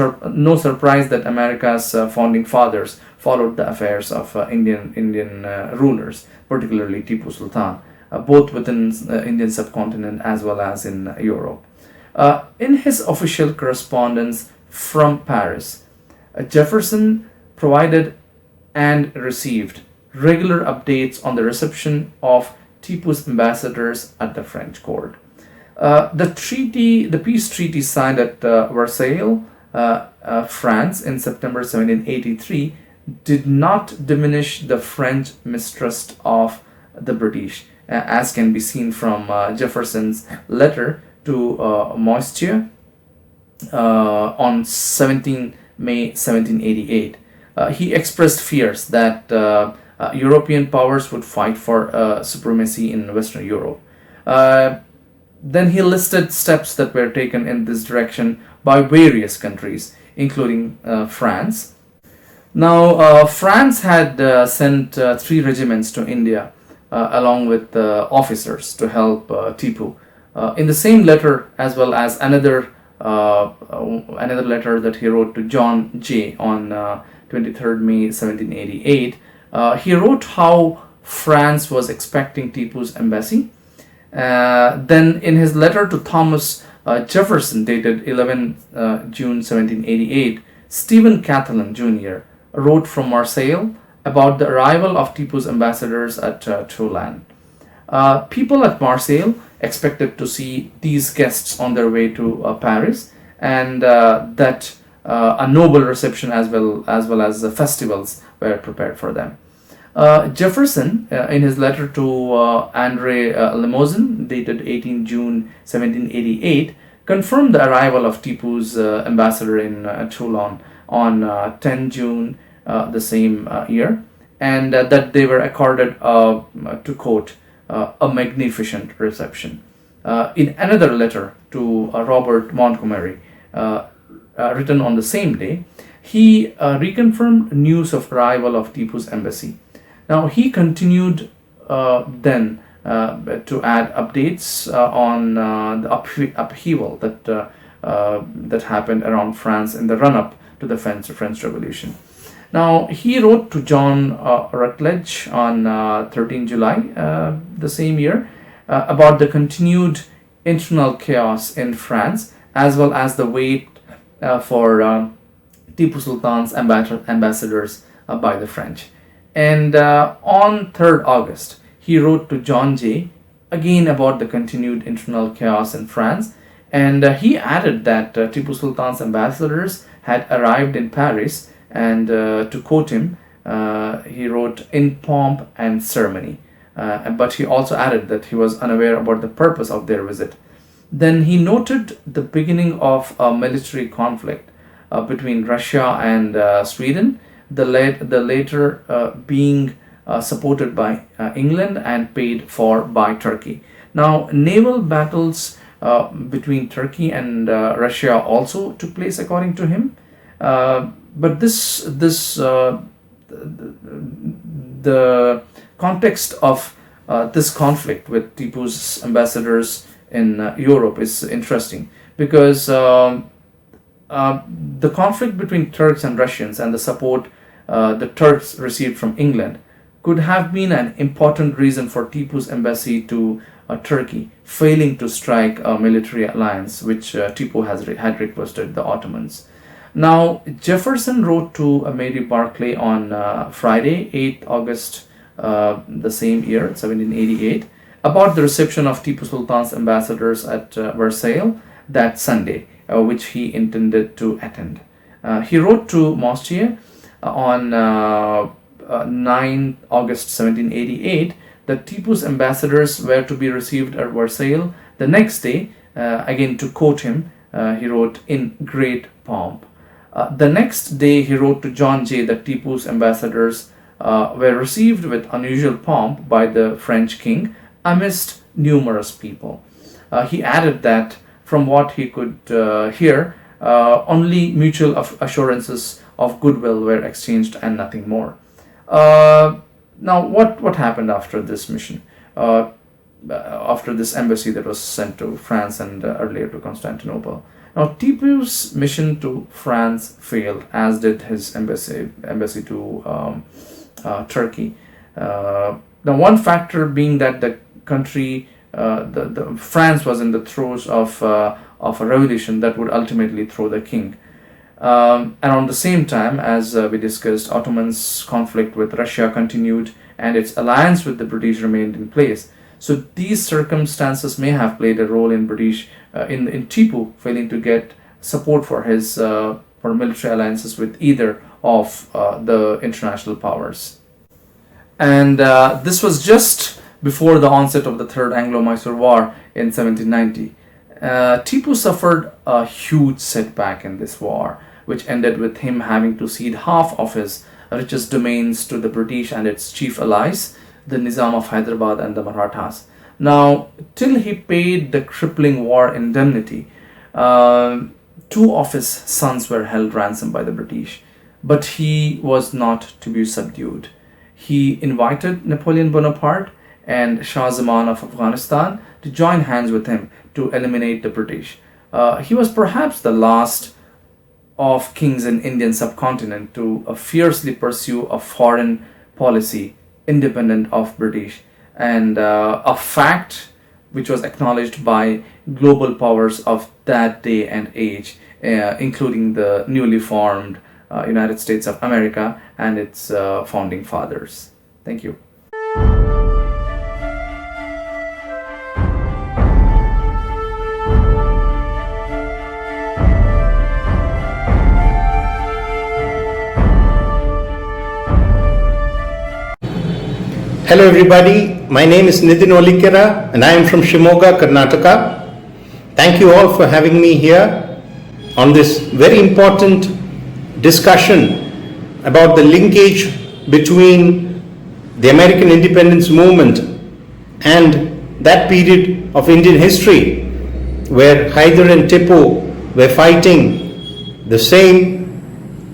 surprise that America's founding fathers followed the affairs of Indian rulers, particularly Tipu Sultan, both within the Indian subcontinent as well as in Europe. In his official correspondence from Paris, Jefferson provided and received regular updates on the reception of Tipu's ambassadors at the French court. The peace treaty signed at Versailles, France in September 1783 did not diminish the French mistrust of the British, as can be seen from Jefferson's letter to Mysore on 17 May 1788. He expressed fears that European powers would fight for supremacy in Western Europe. Then he listed steps that were taken in this direction by various countries, including France. Now, France had sent 3 regiments to India along with officers to help Tipu. In the same letter, as well as another letter that he wrote to John Jay on 23rd May 1788, he wrote how France was expecting Tipu's embassy. Then in his letter to Thomas Jefferson, dated 11 June 1788, Stephen Catalan Jr. wrote from Marseille about the arrival of Tipu's ambassadors at Toulon. People at Marseille expected to see these guests on their way to Paris, and that a noble reception as well as the festivals were prepared for them. Jefferson, in his letter to Andre Limousin, dated 18 June 1788, confirmed the arrival of Tipu's ambassador in Toulon on 10 June the same year, and that they were accorded, to quote, a magnificent reception. In another letter to Robert Montgomery, written on the same day, he reconfirmed news of arrival of Tipu's embassy. Now he continued then to add updates on the upheaval that happened around France in the run-up to the French Revolution. Now he wrote to John Rutledge on 13 July the same year about the continued internal chaos in France, as well as the wait for Tipu Sultan's ambassadors by the French. And on 3rd August, he wrote to John Jay again about the continued internal chaos in France, and he added that Tipu Sultan's ambassadors had arrived in Paris, and to quote him, he wrote, "in pomp and ceremony." But he also added that he was unaware about the purpose of their visit. Then he noted the beginning of a military conflict between Russia and Sweden, the later being supported by England and paid for by Turkey. Now, naval battles between Turkey and Russia also took place, according to him. But the context of this conflict with Tipu's ambassadors in Europe is interesting, because the conflict between Turks and Russians and the support the Turks received from England could have been an important reason for Tipu's embassy to Turkey failing to strike a military alliance, which Tipu had requested the Ottomans. Now, Jefferson wrote to Mary Barclay on Friday, 8th August the same year, 1788, about the reception of Tipu Sultan's ambassadors at Versailles that Sunday, which he intended to attend. He wrote to Moustier on 9 August 1788 that Tipu's ambassadors were to be received at Versailles the next day. Again, to quote him, he wrote, "in great pomp." The next day, he wrote to John Jay that Tipu's ambassadors were received with unusual pomp by the French king amidst numerous people. He added that from what he could hear, only mutual assurances of goodwill were exchanged and nothing more. Now, what happened after this mission? After this embassy that was sent to France and earlier to Constantinople. Now, Tipu's mission to France failed, as did his embassy to Turkey. Now, one factor being that the country, France was in the throes of a revolution that would ultimately throw the king. Around the same time, as we discussed, Ottoman's conflict with Russia continued, and its alliance with the British remained in place. So these circumstances may have played a role in in Tipu failing to get support for his for military alliances with either of the international powers. And this was just before the onset of the Third Anglo-Mysore War in 1790. Tipu suffered a huge setback in this war, which ended with him having to cede half of his richest domains to the British and its chief allies, the Nizam of Hyderabad and the Marathas. Now, till he paid the crippling war indemnity, two of his sons were held ransom by the British, but he was not to be subdued. He invited Napoleon Bonaparte and Shah Zaman of Afghanistan to join hands with him to eliminate the British. He was perhaps the last of kings in Indian subcontinent to fiercely pursue a foreign policy independent of British, and a fact which was acknowledged by global powers of that day and age, including the newly formed United States of America and its founding fathers. Thank you. Hello everybody, my name is Nitin Olikera and I am from Shimoga, Karnataka. Thank you all for having me here on this very important discussion about the linkage between the American independence movement and that period of Indian history where Haidar and Tipu were fighting the same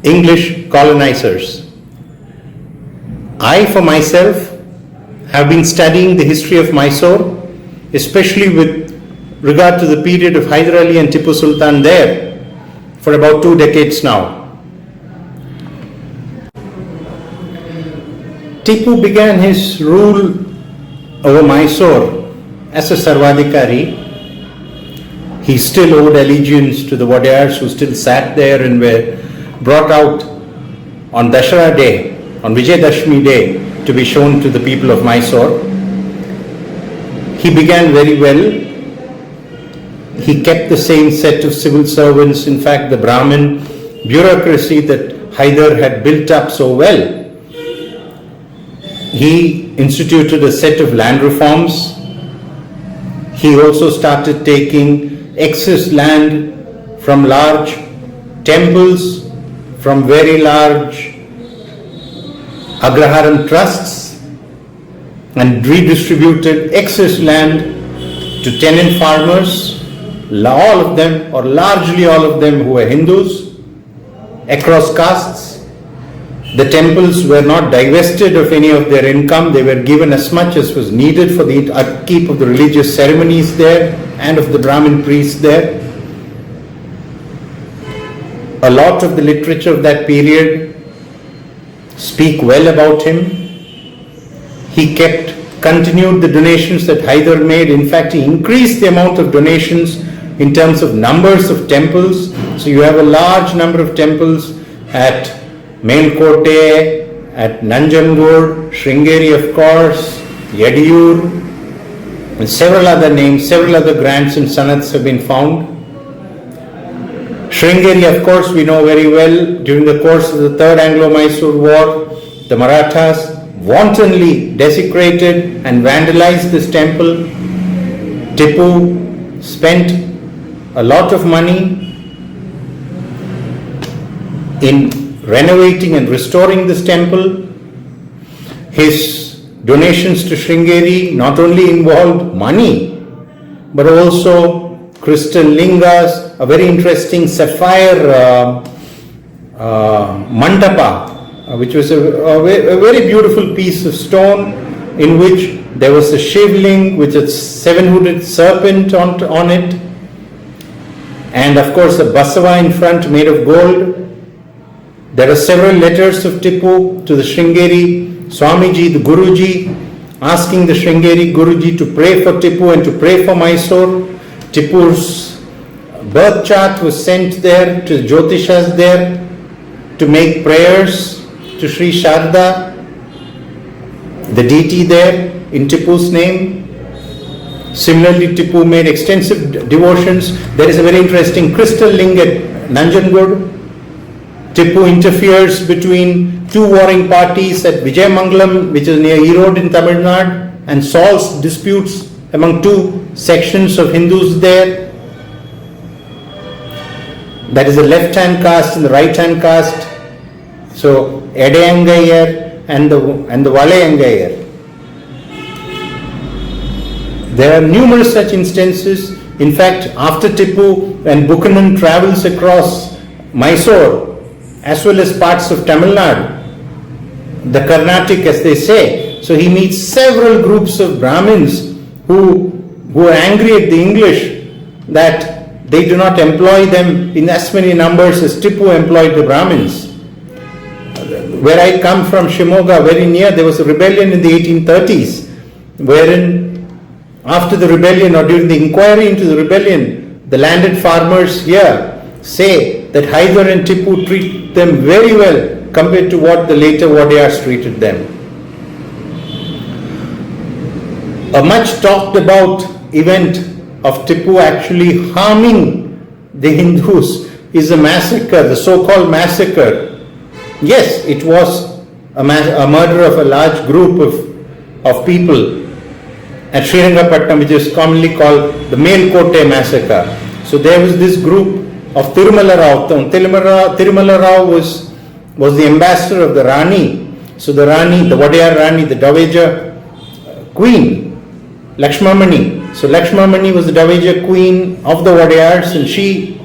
English colonizers. I, for myself, have been studying the history of Mysore, especially with regard to the period of Haidar Ali and Tipu Sultan there, for about 2 decades now. Tipu began his rule over Mysore as a Sarvadhikari. He still owed allegiance to the Wadiyars who still sat there and were brought out on Dashara Day, on Vijayadashmi Day, to be shown to the people of Mysore. He began very well. He kept the same set of civil servants, in fact the Brahmin bureaucracy that Haidar had built up so well. He instituted a set of land reforms. He also started taking excess land from large temples, from very large Agraharam trusts, and redistributed excess land to tenant farmers, all of them or largely all of them who were Hindus, across castes. The temples were not divested of any of their income. They were given as much as was needed for the upkeep of the religious ceremonies there and of the Brahmin priests there. A lot of the literature of that period speak well about him. He continued the donations that Haidar made. In fact, he increased the amount of donations in terms of numbers of temples. So you have a large number of temples at Melkote, at Nanjangud, Sringeri of course, Yadiyur, and several other names, several other grants and sanats have been found. Sringeri, of course, we know very well, during the course of the Third Anglo-Mysore War, the Marathas wantonly desecrated and vandalized this temple. Tipu spent a lot of money in renovating and restoring this temple. His donations to Sringeri not only involved money, but also crystal lingas, a very interesting sapphire mandapa, which was a very beautiful piece of stone in which there was a shivling with a 7-hooded serpent on it, and of course a basava in front made of gold. There are several letters of Tipu to the Sringeri Swamiji, the Guruji, asking the Sringeri Guruji to pray for Tipu and to pray for Mysore. Tipu's birth chart was sent there to Jyotishas there to make prayers to Sri Sharda, the deity there, in Tipu's name. Similarly, Tipu made extensive devotions. There is a very interesting crystal linga at Nanjangud. Tipu interferes between two warring parties at Vijayamangalam, which is near Erode in Tamil Nadu, and solves disputes among two sections of Hindus there. That is the left-hand caste and the right-hand caste. So Edayangayar and the Valayangayar. There are numerous such instances. In fact, after Tipu, when Buchanan travels across Mysore as well as parts of Tamil Nadu, the Carnatic as they say, so he meets several groups of Brahmins who are angry at the English that they do not employ them in as many numbers as Tipu employed the Brahmins. Where I come from, Shimoga, very near, there was a rebellion in the 1830s, wherein after the rebellion or during the inquiry into the rebellion, the landed farmers here say that Haidar and Tipu treat them very well compared to what the later Wadiyars treated them. A much talked about event of Tipu actually harming the Hindus is a massacre, the so-called massacre. Yes, it was a murder of a large group of of people at Srirangapatnam, which is commonly called the Melkote massacre. So there was this group of Tirumala Rao. Tirumala Rao was the ambassador of the Rani. So the Rani, the Wadiyar Rani, the Dowager Queen, Lakshmamani. So Lakshmamani was the Dowager Queen of the Wadiyars, and she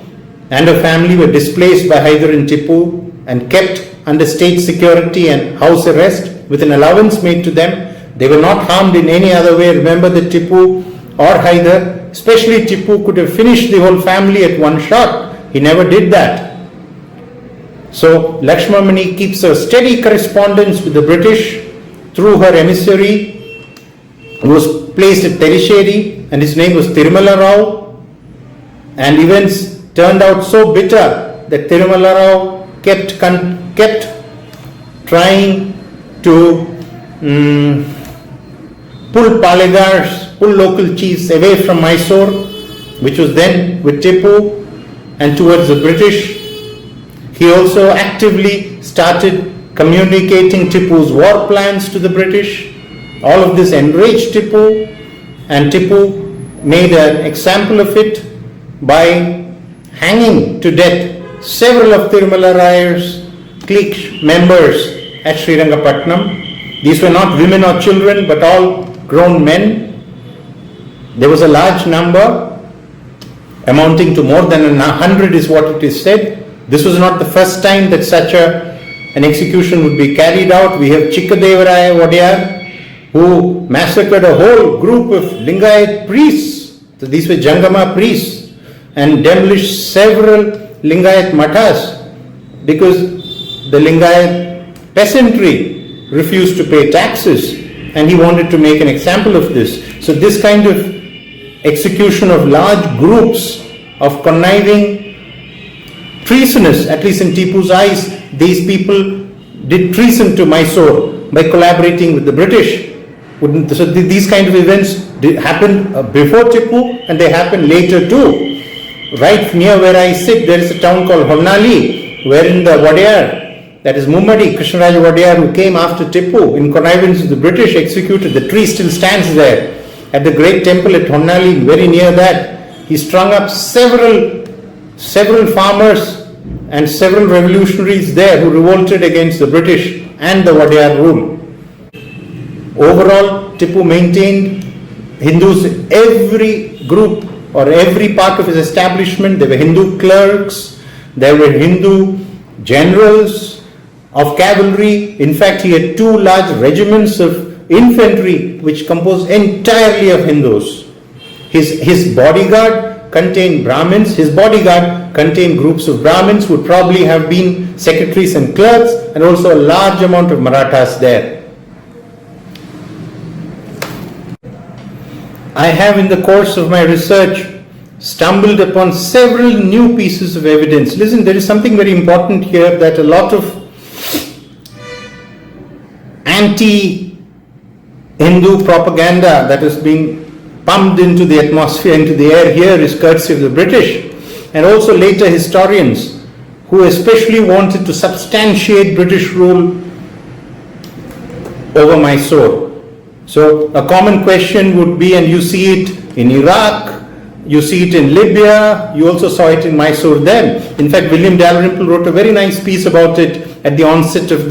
and her family were displaced by Haidar and Tipu and kept under state security and house arrest with an allowance made to them. They were not harmed in any other way. Remember that Tipu or Haidar, especially Tipu, could have finished the whole family at one shot. He never did that. So Lakshmamani keeps a steady correspondence with the British through her emissary, who was placed at Terisheri, and his name was Tirumala Rao. And events turned out so bitter that Tirumala Rao kept trying to pull local chiefs away from Mysore, which was then with Tipu, and towards the British. He also actively started communicating Tipu's war plans to the British. All of this enraged Tipu, and Tipu made an example of it by hanging to death several of Tirumala Rao's clique members at Srirangapatnam. These were not women or children, but all grown men. There was a large number, amounting to more than 100 is what it is said. This was not the first time that such an execution would be carried out. We have Chikkadevaraya Wadiyar, who massacred a whole group of Lingayat priests. So these were Jangama priests, and demolished several Lingayat mathas because the Lingayat peasantry refused to pay taxes, and he wanted to make an example of this. So this kind of execution of large groups of conniving treasonous, at least in Tipu's eyes, these people did treason to Mysore by collaborating with the British. So these kind of events happened before Tipu, and they happened later too. Right near where I sit, there is a town called Honnali, wherein the Wadiyar, that is Mummadi, Krishnaraj Wadiyar, who came after Tipu in connivance with the British, executed. The tree still stands there at the great temple at Honnali. Very near that, he strung up several farmers and several revolutionaries there who revolted against the British and the Wadiyar rule. Overall, Tipu maintained Hindus, every group or every part of his establishment. There were Hindu clerks, there were Hindu generals of cavalry. In fact, he had 2 large regiments of infantry which composed entirely of Hindus. His bodyguard contained Brahmins. His bodyguard contained groups of Brahmins who would probably have been secretaries and clerks, and also a large amount of Marathas there. I have, in the course of my research, stumbled upon several new pieces of evidence. Listen, there is something very important here, that a lot of anti-Hindu propaganda that is being pumped into the atmosphere, into the air here, is courtesy of the British, and also later historians who especially wanted to substantiate British rule over Mysore. So a common question would be, and you see it in Iraq, you see it in Libya, you also saw it in Mysore then. In fact, William Dalrymple wrote a very nice piece about it at the onset of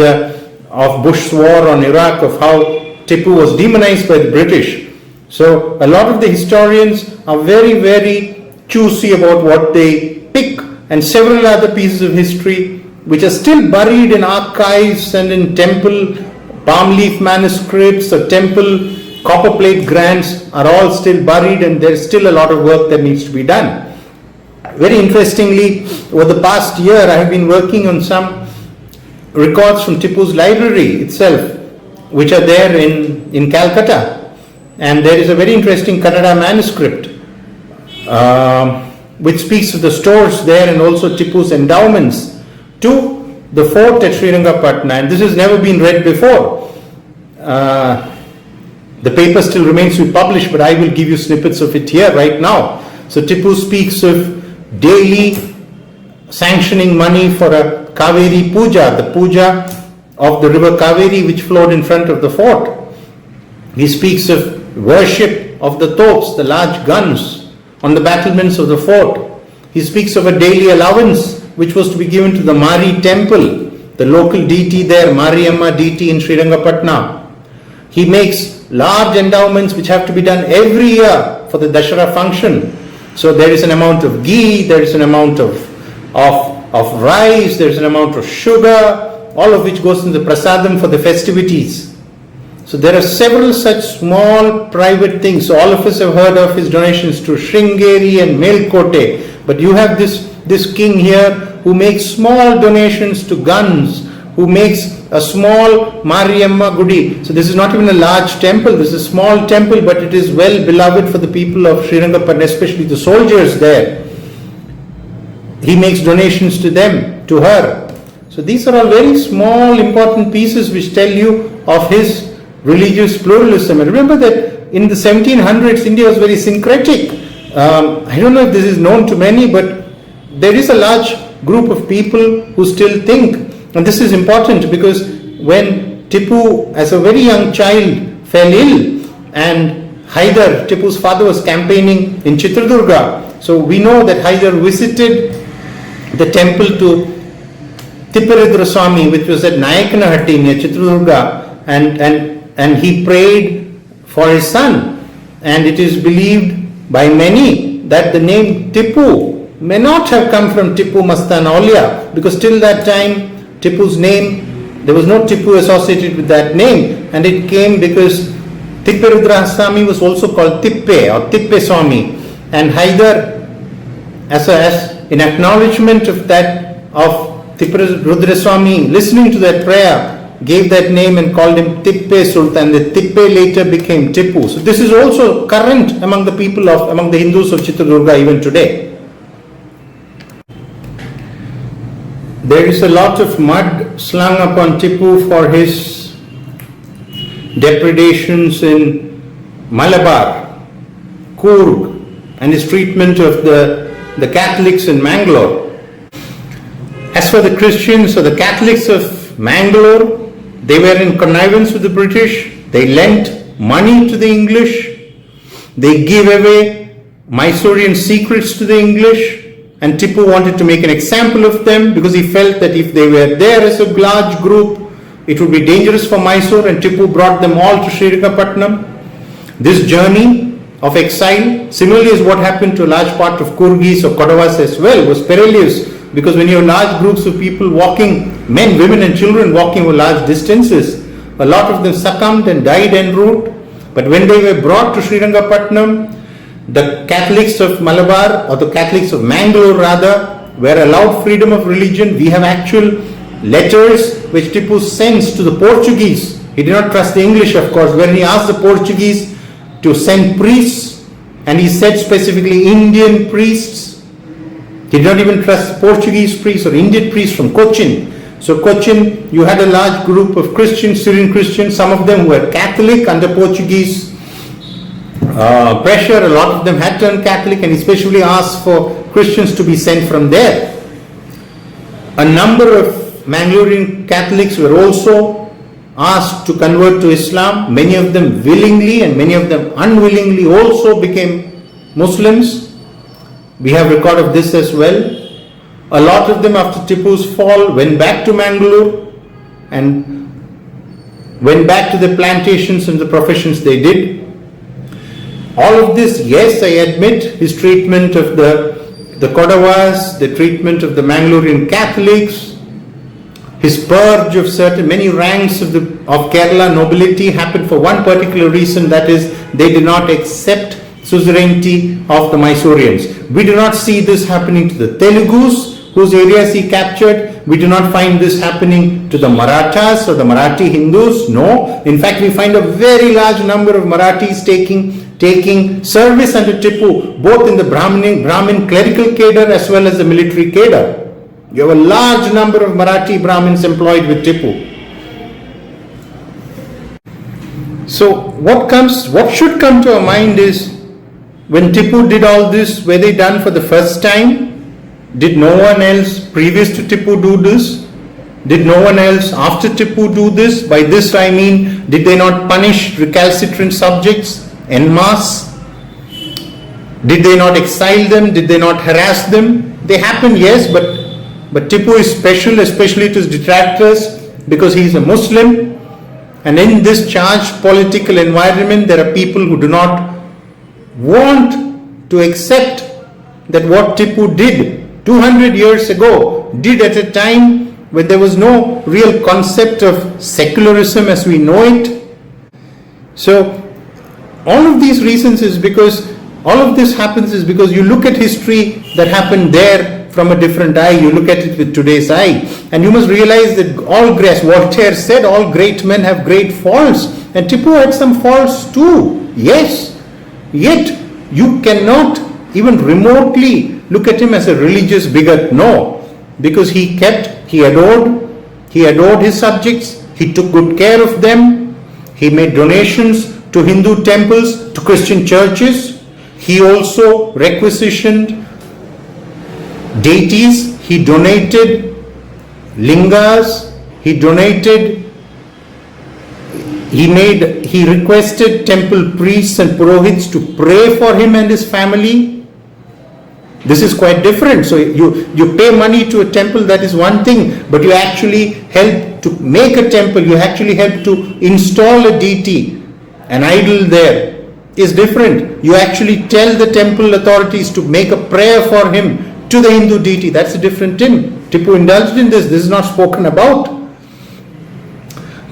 Bush's war on Iraq, of how Tipu was demonized by the British. So a lot of the historians are very, very choosy about what they pick, and several other pieces of history which are still buried in archives and in temple palm leaf manuscripts or temple copperplate grants are all still buried, and there is still a lot of work that needs to be done. Very interestingly, over the past year, I have been working on some records from Tipu's library itself, which are there in Calcutta. And there is a very interesting Kannada manuscript which speaks of the stores there, and also Tipu's endowments to the fort at Srirangapatna. And this has never been read before. The paper still remains to be published, but I will give you snippets of it here right now. So Tipu speaks of daily sanctioning money for a Kaveri Puja, the puja of the river Kaveri which flowed in front of the fort. He speaks of worship of the tops, the large guns on the battlements of the fort. He speaks of a daily allowance which was to be given to the Mari temple, the local deity there, Mariamma deity in Srirangapatna. He makes large endowments which have to be done every year for the Dashara function. So there is an amount of ghee, there is an amount of rice, there is an amount of sugar, all of which goes into the prasadam for the festivities. So there are several such small private things. So all of us have heard of his donations to Sringeri and Melkote. But you have this king here who makes small donations to guns, who makes a small Mariamma Gudi. So this is not even a large temple, this is a small temple, but it is well beloved for the people of Srirangapatna, especially the soldiers there. He makes donations to them, to her. So these are all very small important pieces which tell you of his religious pluralism. And remember that in the 1700s, India was very syncretic. I don't know if this is known to many, but there is a large group of people who still think, and this is important because when Tipu as a very young child fell ill and Haidar, Tipu's father, was campaigning in Chitradurga, so we know that Haidar visited the temple to Tipparidra Swami, which was at Nayakanahatti near Chitradurga, and he prayed for his son, and it is believed by many that the name Tipu may not have come from Tipu Mastan Aulia, because till that time Tipu's name, there was no Tipu associated with that name, and it came because Tipparidra Swami was also called Tippe or Tippe Swami, and Haidar, as in acknowledgement of that, of Tipparidra Swami listening to that prayer, gave that name and called him Tipu Sultan. The Tippe later became Tipu. So this is also current among the people among the Hindus of Chitradurga even today. There is a lot of mud slung upon Tipu for his depredations in Malabar, Coorg, and his treatment of the Catholics in Mangalore. As for the Christians or the Catholics of Mangalore, they were in connivance with the British. They lent money to the English. They gave away Mysorean secrets to the English. And Tipu wanted to make an example of them because he felt that if they were there as a large group, it would be dangerous for Mysore, and Tipu brought them all to Srirangapatnam. This journey of exile, similarly as what happened to a large part of Kurgis or Kodavas as well, was perilous, because when you have large groups of people walking, men, women and children walking over large distances, a lot of them succumbed and died en route. But when they were brought to Srirangapatnam, the Catholics of Malabar, or the Catholics of Mangalore rather, were allowed freedom of religion. We have actual letters which Tipu sends to the Portuguese. He did not trust the English, of course, when he asked the Portuguese to send priests, and he said specifically Indian priests. He did not even trust Portuguese priests or Indian priests from Cochin. So Cochin, you had a large group of Christians, Syrian Christians, some of them were Catholic under Portuguese pressure. A lot of them had turned Catholic, and especially asked for Christians to be sent from there. A number of Mangalorean Catholics were also asked to convert to Islam. Many of them willingly and many of them unwillingly also became Muslims. We have record of this as well. A lot of them after Tipu's fall went back to Mangalore and went back to the plantations and the professions they did. All of this, yes, I admit, his treatment of the Kodavas, the treatment of the Mangalorean Catholics, his purge of many ranks of Kerala nobility happened for one particular reason, that is, they did not accept suzerainty of the Mysoreans. We do not see this happening to the Telugus, whose areas he captured. We do not find this happening to the Marathas or the Marathi Hindus. No. In fact, we find a very large number of Marathis taking service under Tipu, both in the Brahmin clerical cadre as well as the military cadre. You have a large number of Marathi Brahmins employed with Tipu. So what should come to our mind is, when Tipu did all this, were they done for the first time? Did no one else previous to Tipu do this? Did no one else after Tipu do this? By this I mean, did they not punish recalcitrant subjects en masse? Did they not exile them? Did they not harass them? They happened, yes, but Tipu is special, especially to his detractors, because he is a Muslim. And in this charged political environment, there are people who do not want to accept that what Tipu did 200 years ago, did at a time when there was no real concept of secularism as we know it. So all of these reasons is because all of this happens is because you look at history that happened there from a different eye, you look at it with today's eye, and you must realize that as Voltaire said, all great men have great faults, and Tipu had some faults too, yes, yet you cannot even remotely look at him as a religious bigot, no, because he adored his subjects, he took good care of them, he made donations to Hindu temples, to Christian churches, he also requisitioned deities, he donated lingas, he requested temple priests and purohits to pray for him and his family. This is quite different. So you pay money to a temple, that is one thing, but you actually help to make a temple, you actually help to install a deity, an idol there is different. You actually tell the temple authorities to make a prayer for him to the Hindu deity. That's a different thing. Tipu indulged in this. This is not spoken about.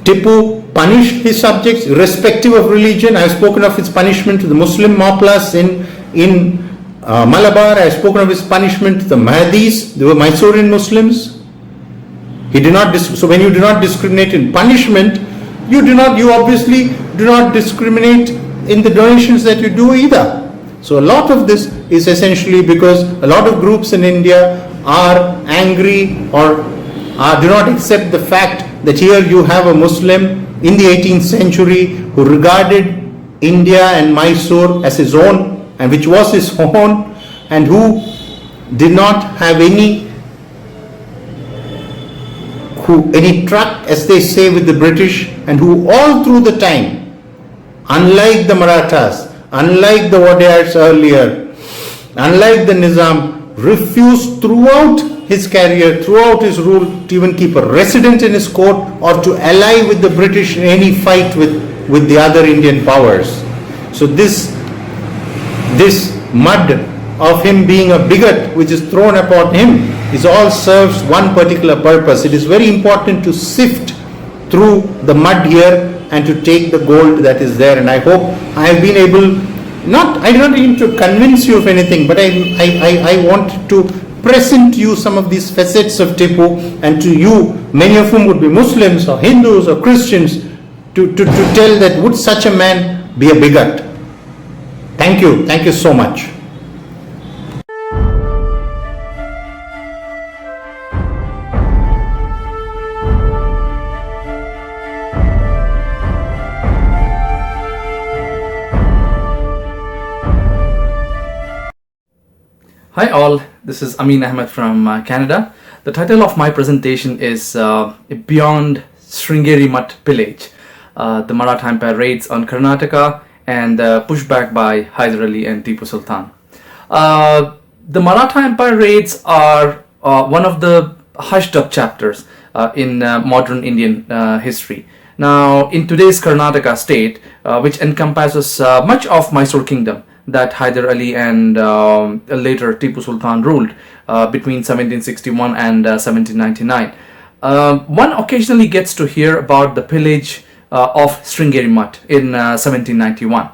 Tipu punished his subjects irrespective of religion. I have spoken of his punishment to the Muslim Maplas in Malabar. I have spoken of his punishment to the Mahdis. They were Mysorean Muslims. He did not. So when you do not discriminate in punishment, you obviously do not discriminate in the donations that you do either. So a lot of this is essentially because a lot of groups in India are angry or do not accept the fact that here you have a Muslim in the 18th century who regarded India and Mysore as his own, and which was his own, and who did not have any truck, as they say, with the British, and who all through the time, unlike the Marathas, unlike the Wadiyars earlier, unlike the Nizam, refused throughout his career, throughout his rule, to even keep a resident in his court or to ally with the British in any fight with the other Indian powers. So this mud of him being a bigot which is thrown upon him is all serves one particular purpose. It is very important to sift through the mud here and to take the gold that is there. And I hope I have been able, I do not need to convince you of anything, but I want to present to you some of these facets of Tipu, and to you, many of whom would be Muslims or Hindus or Christians, to tell that would such a man be a bigot. Thank you so much. Hi all, this is Ameen Ahmed from Canada. The title of my presentation is Beyond Sringeri Mutt Pillage, the Maratha Empire raids on Karnataka and pushback by Haidar Ali and Tipu Sultan. The Maratha Empire raids are one of the hushed up chapters in modern Indian history. Now, in today's Karnataka state, which encompasses much of Mysore Kingdom, that Haidar Ali and later Tipu Sultan ruled between 1761 and 1799. One occasionally gets to hear about the pillage of Sringeri Mutt in 1791.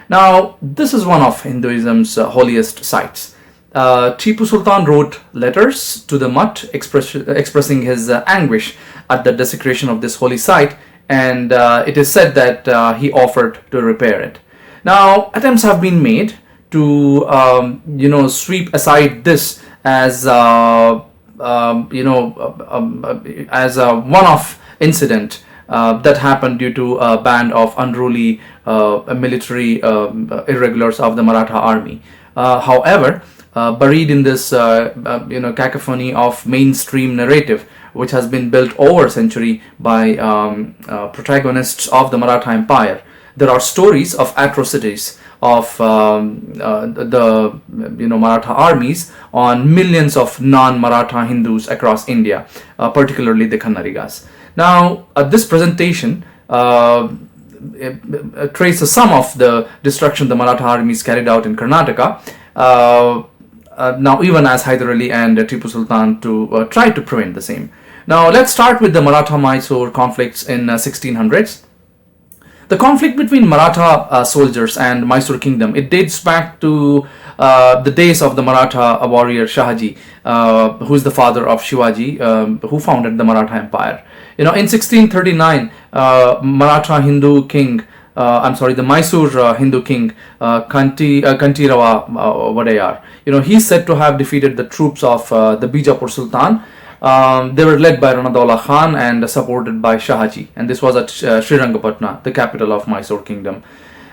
Now, this is one of Hinduism's holiest sites. Tipu Sultan wrote letters to the Mutt expressing his anguish at the desecration of this holy site, and it is said that he offered to repair it. Now, attempts have been made to, sweep aside this as, as a one-off incident that happened due to a band of unruly military irregulars of the Maratha army. However, buried in this, cacophony of mainstream narrative which has been built over a century by protagonists of the Maratha Empire. There are stories of atrocities of the Maratha armies on millions of non-Maratha Hindus across India, particularly the Kannadigas. Now, this presentation traces some of the destruction the Maratha armies carried out in Karnataka. Now, even as Haidar Ali and Tipu Sultan to try to prevent the same. Now, let's start with the Maratha-Mysore conflicts in 1600s. The conflict between Maratha soldiers and Mysore Kingdom, it dates back to the days of the Maratha warrior Shahaji, who is the father of Shivaji, who founded the Maratha Empire. In 1639, Maratha Hindu king, the Mysore Hindu king, Kantirava Vadayar, he's said to have defeated the troops of the Bijapur Sultan. They were led by Ranadullah Khan and supported by Shahaji, and this was at Srirangapatna, the capital of Mysore Kingdom.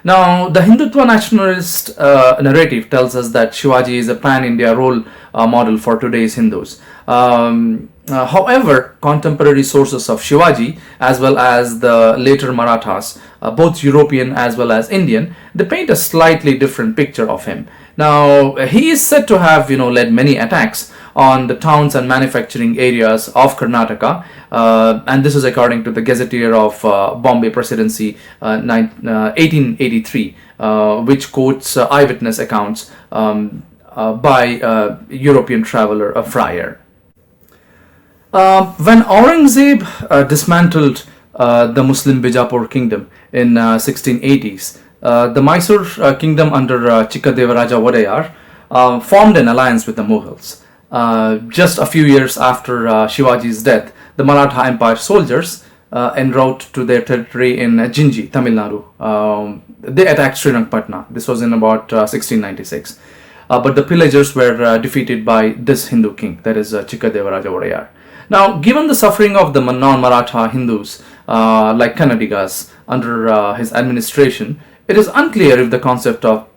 Now, the Hindutva nationalist narrative tells us that Shivaji is a pan-India role model for today's Hindus. However, contemporary sources of Shivaji, as well as the later Marathas, both European as well as Indian, they paint a slightly different picture of him. Now, he is said to have, led many attacks on the towns and manufacturing areas of Karnataka, and this is according to the Gazetteer of Bombay Presidency 1883, which quotes eyewitness accounts by European traveler Fryer. When Aurangzeb dismantled the Muslim Bijapur kingdom in 1680s, the Mysore kingdom under Chikkadevaraja Wadayar formed an alliance with the Mughals. Just a few years after Shivaji's death, the Maratha Empire soldiers en route to their territory in Jinji, Tamil Nadu, they attacked Srirangapatna. This was in about 1696. But the pillagers were defeated by this Hindu king, that is Chikkadevaraja Wadayar. Now, given the suffering of the non-Maratha Hindus like Kannadigas under his administration, it is unclear if the concept of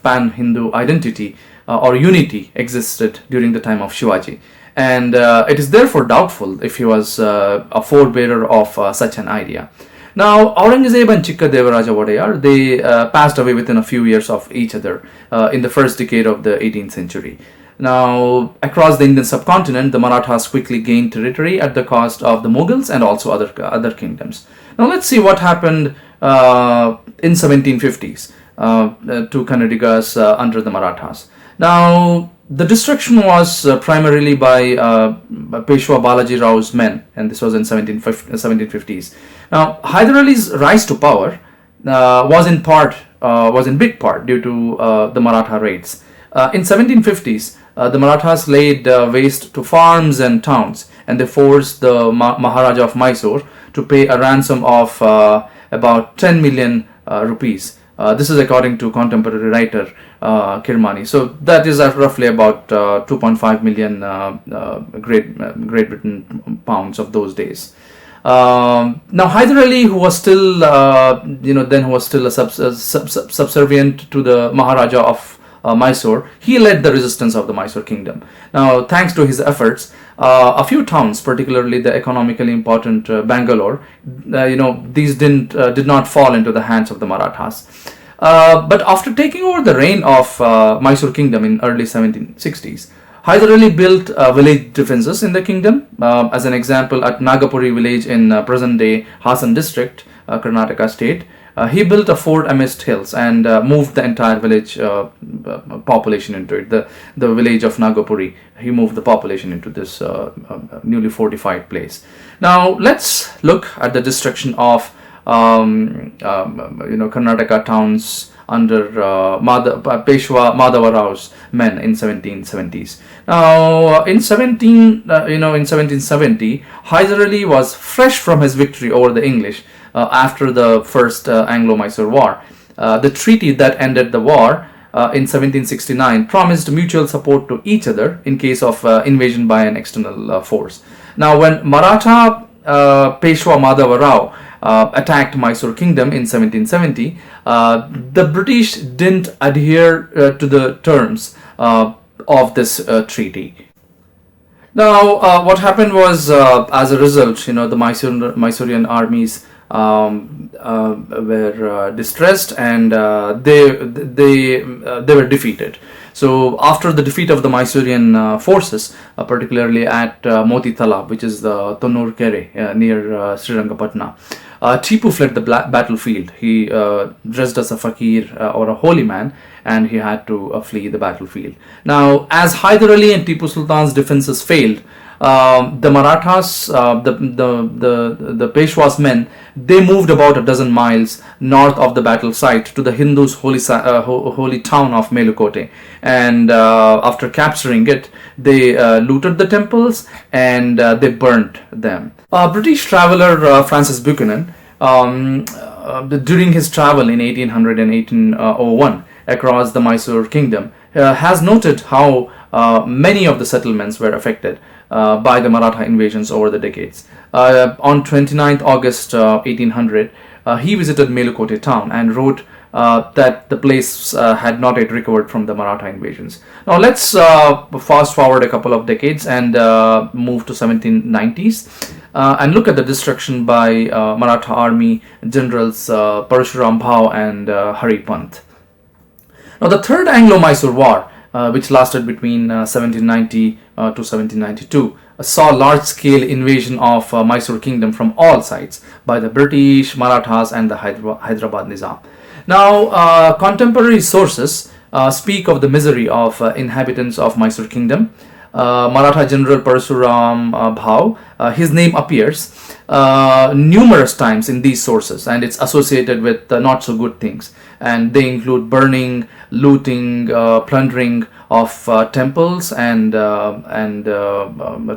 pan-Hindu identity or unity existed during the time of Shivaji, and it is therefore doubtful if he was a forebearer of such an idea. Now, Aurangzeb and Chikkadevaraja Wadayar, they passed away within a few years of each other in the first decade of the 18th century. Now, across the Indian subcontinent, the Marathas quickly gained territory at the cost of the Mughals and also other kingdoms. Now, let's see what happened in 1750s to Kannadigas under the Marathas. Now, the destruction was primarily by Peshwa Balaji Rao's men, and this was in 1750s. Now, Haidar Ali's rise to power was in big part due to the Maratha raids. In 1750s, the Marathas laid waste to farms and towns, and they forced the Maharaja of Mysore to pay a ransom of about 10 million rupees. This is according to contemporary writer Kirmani. So that is roughly about 2.5 million Great Britain pounds of those days. Now, Haidar Ali, who was still, subservient to the Maharaja of Mysore, he led the resistance of the Mysore kingdom. Now, thanks to his efforts, a few towns, particularly the economically important Bangalore, these did not fall into the hands of the Marathas. But after taking over the reign of Mysore kingdom in early 1760s, Haidar Ali built village defenses in the kingdom. As an example, at Nagapuri village in present-day Hassan district, Karnataka state, he built a fort amidst hills and moved the entire village population into it. The village of Nagapuri, he moved the population into this newly fortified place. Now, let's look at the destruction of Karnataka towns under Peshwa Madhava Rao's men in 1770s. Now, in 1770, Haidar Ali was fresh from his victory over the English after the First Anglo-Mysore War. The treaty that ended the war in 1769 promised mutual support to each other in case of invasion by an external force. Now, when Maratha Peshwa Madhava Rao attacked Mysore Kingdom in 1770, the British didn't adhere to the terms of this treaty. Now, what happened was, as a result, the Mysorean armies were distressed, and they were defeated. So, after the defeat of the Mysorean forces, particularly at Moti Talab, which is the Tonur Kere near Srirangapatna, Tipu fled the battlefield. He dressed as a fakir or a holy man, and he had to flee the battlefield. Now, as Haidar Ali and Tipu Sultan's defenses failed, the Marathas, the Peshwa's men, they moved about a dozen miles north of the battle site to the Hindus' holy town of Melukote, and after capturing it, they looted the temples and they burnt them. British traveler Francis Buchanan, during his travel in 1800 and 1801 across the Mysore Kingdom, has noted how many of the settlements were affected by the Maratha invasions over the decades. On 29th August 1800, he visited Melukote town and wrote that the place had not yet recovered from the Maratha invasions. Now let's fast forward a couple of decades and move to 1790s and look at the destruction by Maratha army generals Parshuram Bhau and Hari Pant. Now the Third Anglo-Mysore War, which lasted between 1790 to 1792, saw large-scale invasion of Mysore Kingdom from all sides by the British, Marathas and the Hyderabad Nizam. Now, contemporary sources speak of the misery of inhabitants of Mysore Kingdom. Maratha General Parshuram Bhau, his name appears numerous times in these sources, and it's associated with not so good things, and they include burning, looting, plundering of temples and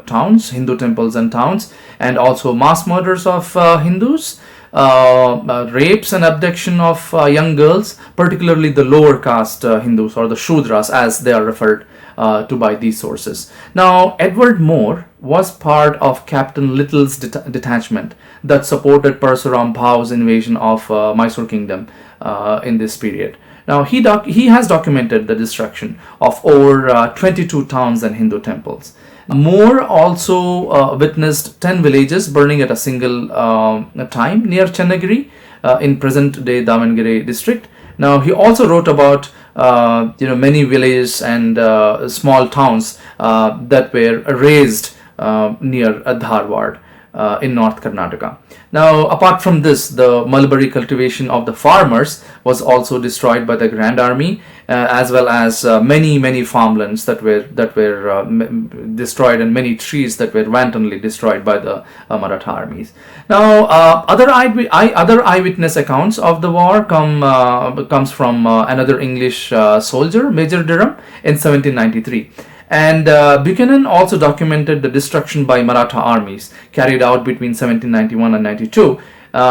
towns, Hindu temples and towns, and also mass murders of Hindus, rapes and abduction of young girls, particularly the lower caste Hindus, or the Shudras as they are referred to by these sources. Now, Edward Moore was part of Captain Little's detachment that supported Parshuram Bhau's invasion of Mysore Kingdom in this period. Now, he has documented the destruction of over 22 towns and Hindu temples. Moore also witnessed 10 villages burning at a single time near Chennagiri in present-day Davangere district. Now, he also wrote about many villages and small towns that were razed near Dharwad in North Karnataka. Now, apart from this, the mulberry cultivation of the farmers was also destroyed by the Grand Army, as well as many farmlands that were destroyed, and many trees that were wantonly destroyed by the Maratha armies. Now, other eyewitness accounts of the war comes from another English soldier, Major Durham, in 1793. And Buchanan also documented the destruction by Maratha armies carried out between 1791 and 92.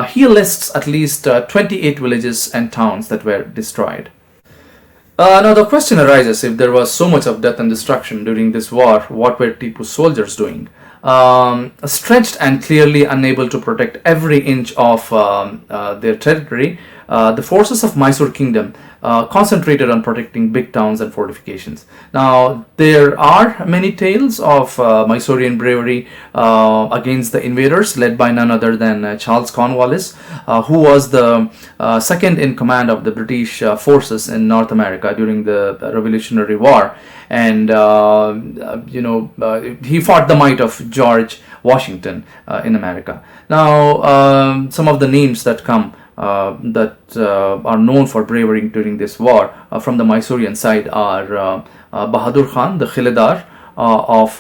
He lists at least 28 villages and towns that were destroyed. Now the question arises, if there was so much of death and destruction during this war, what were Tipu's soldiers doing? Stretched and clearly unable to protect every inch of their territory, the forces of Mysore Kingdom concentrated on protecting big towns and fortifications. Now, there are many tales of Mysorean bravery against the invaders, led by none other than Charles Cornwallis, who was the second in command of the British forces in North America during the Revolutionary War. And he fought the might of George Washington in America. Now, some of the names that come that are known for bravery during this war from the Mysorean side are Bahadur Khan, the Khilidar of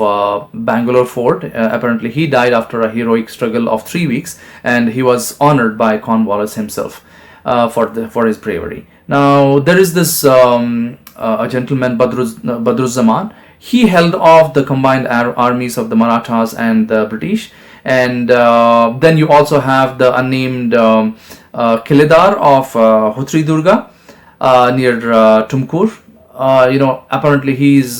Bangalore Fort. Apparently, he died after a heroic struggle of 3 weeks, and he was honored by Cornwallis himself for his bravery. Now, there is this a gentleman, Badruzzaman. He held off the combined armies of the Marathas and the British. And then you also have the unnamed Kilidar of Hutri Durga near Tumkur. Apparently he's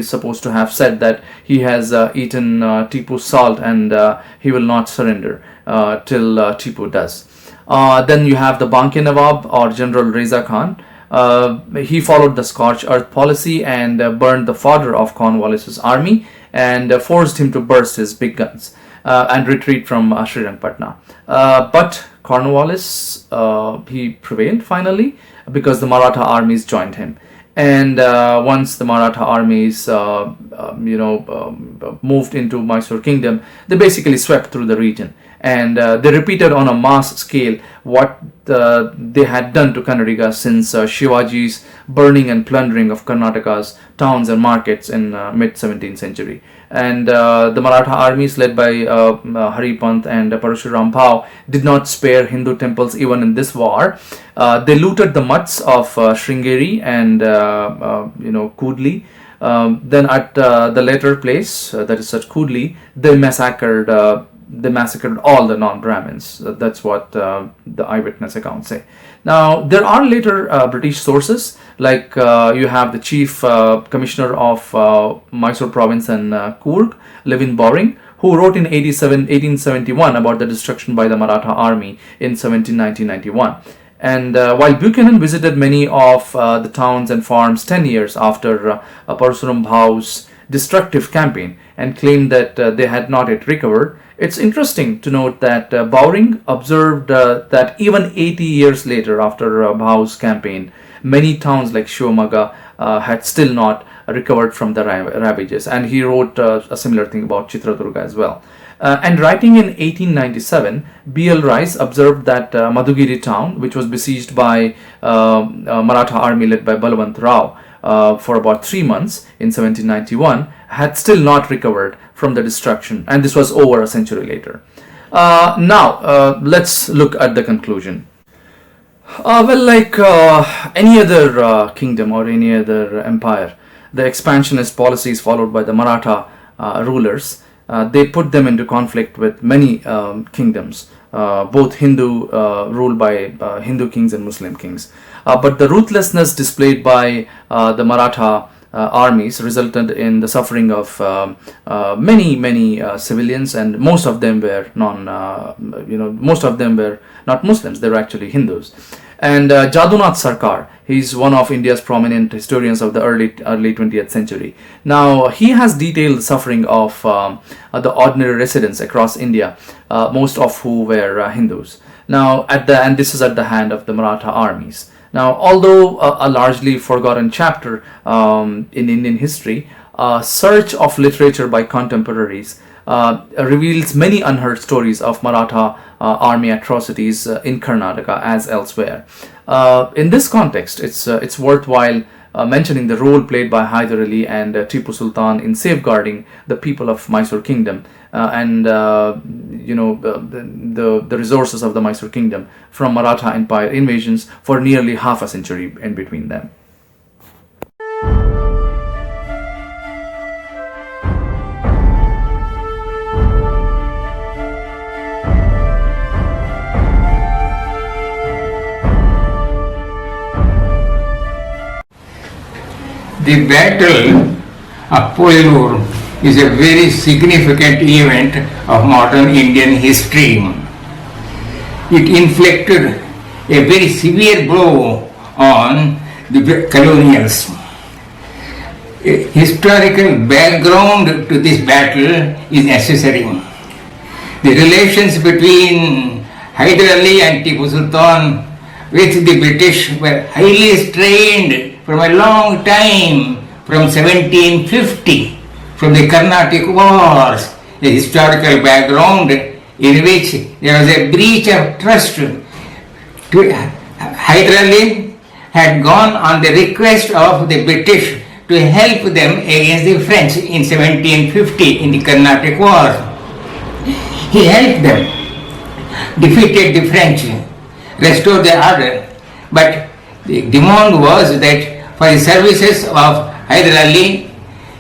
supposed to have said that he has eaten Tipu's salt, and he will not surrender till Tipu does. Then you have the Banke Nawab, or General Reza Khan. He followed the scorched earth policy and burned the fodder of Cornwallis's army, and forced him to burst his big guns and retreat from Srirangpatna. But Cornwallis, he prevailed finally because the Maratha armies joined him. And once the Maratha armies, moved into Mysore Kingdom, they basically swept through the region. And they repeated on a mass scale what they had done to Kannadiga since Shivaji's burning and plundering of Karnataka's towns and markets in mid 17th century. And the Maratha armies led by Hari Pant and Parashuram Bhau did not spare Hindu temples even in this war. They looted the mutts of Sringeri and Kudli. Then at the later place, that is at Kudli, they massacred all the non-Brahmins. That's what the eyewitness accounts say. Now, there are later British sources, like you have the chief commissioner of Mysore province and Coorg, Levin Bowring, who wrote in 1871 about the destruction by the Maratha army in 1791. And while Buchanan visited many of the towns and farms 10 years after Parasuram Bhau's destructive campaign and claimed that they had not yet recovered, it's interesting to note that Bowring observed that even 80 years later after Bhau's campaign, many towns like Shivamogga had still not recovered from the ravages. And he wrote a similar thing about Chitradurga as well. And writing in 1897, B.L. Rice observed that Madhugiri town, which was besieged by Maratha army led by Balwant Rao for about 3 months in 1791, had still not recovered from the destruction, and this was over a century later. Now, let's look at the conclusion. Like any other kingdom or any other empire, the expansionist policies followed by the Maratha rulers, they put them into conflict with many kingdoms, both Hindu, ruled by Hindu kings and Muslim kings. But the ruthlessness displayed by the Maratha armies resulted in the suffering of many civilians, and most of them were most of them were not Muslims; they were actually Hindus. And Jadunath Sarkar, he's one of India's prominent historians of the early 20th century. Now, he has detailed the suffering of the ordinary residents across India, most of who were Hindus. Now, and this is at the hand of the Maratha armies. Now, although a largely forgotten chapter in Indian history, search of literature by contemporaries reveals many unheard stories of Maratha army atrocities in Karnataka as elsewhere. In this context, it's worthwhile mentioning the role played by Haidar Ali and Tipu Sultan in safeguarding the people of Mysore Kingdom and the resources of the Mysore Kingdom from Maratha Empire invasions for nearly half a century in between them. The Battle of Pollilur is a very significant event of modern Indian history. It inflicted a very severe blow on the colonials. A historical background to this battle is necessary. The relations between Haidar Ali and Tipu Sultan with the British were highly strained from a long time, from 1750, from the Carnatic Wars, the historical background in which there was a breach of trust. Haidar Ali had gone on the request of the British to help them against the French in 1750 in the Carnatic War. He helped them, defeated the French, restored the order, but the demand was that for the services of Haidar Ali,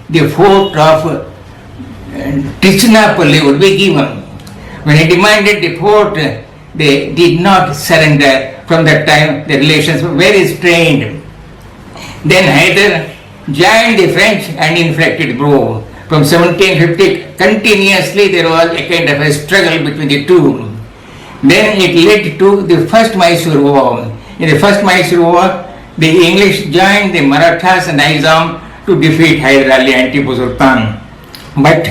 the fort of Tiruchirappalli would be given. When he demanded the fort, they did not surrender. From that time, the relations were very strained. Then Haidar joined the French and inflicted blow. From 1750, continuously there was a kind of a struggle between the two. Then it led to the first Mysore War. In the first Mysore War, the English joined the Marathas and Nizam to defeat Haidar Ali and Tipu Sultan. But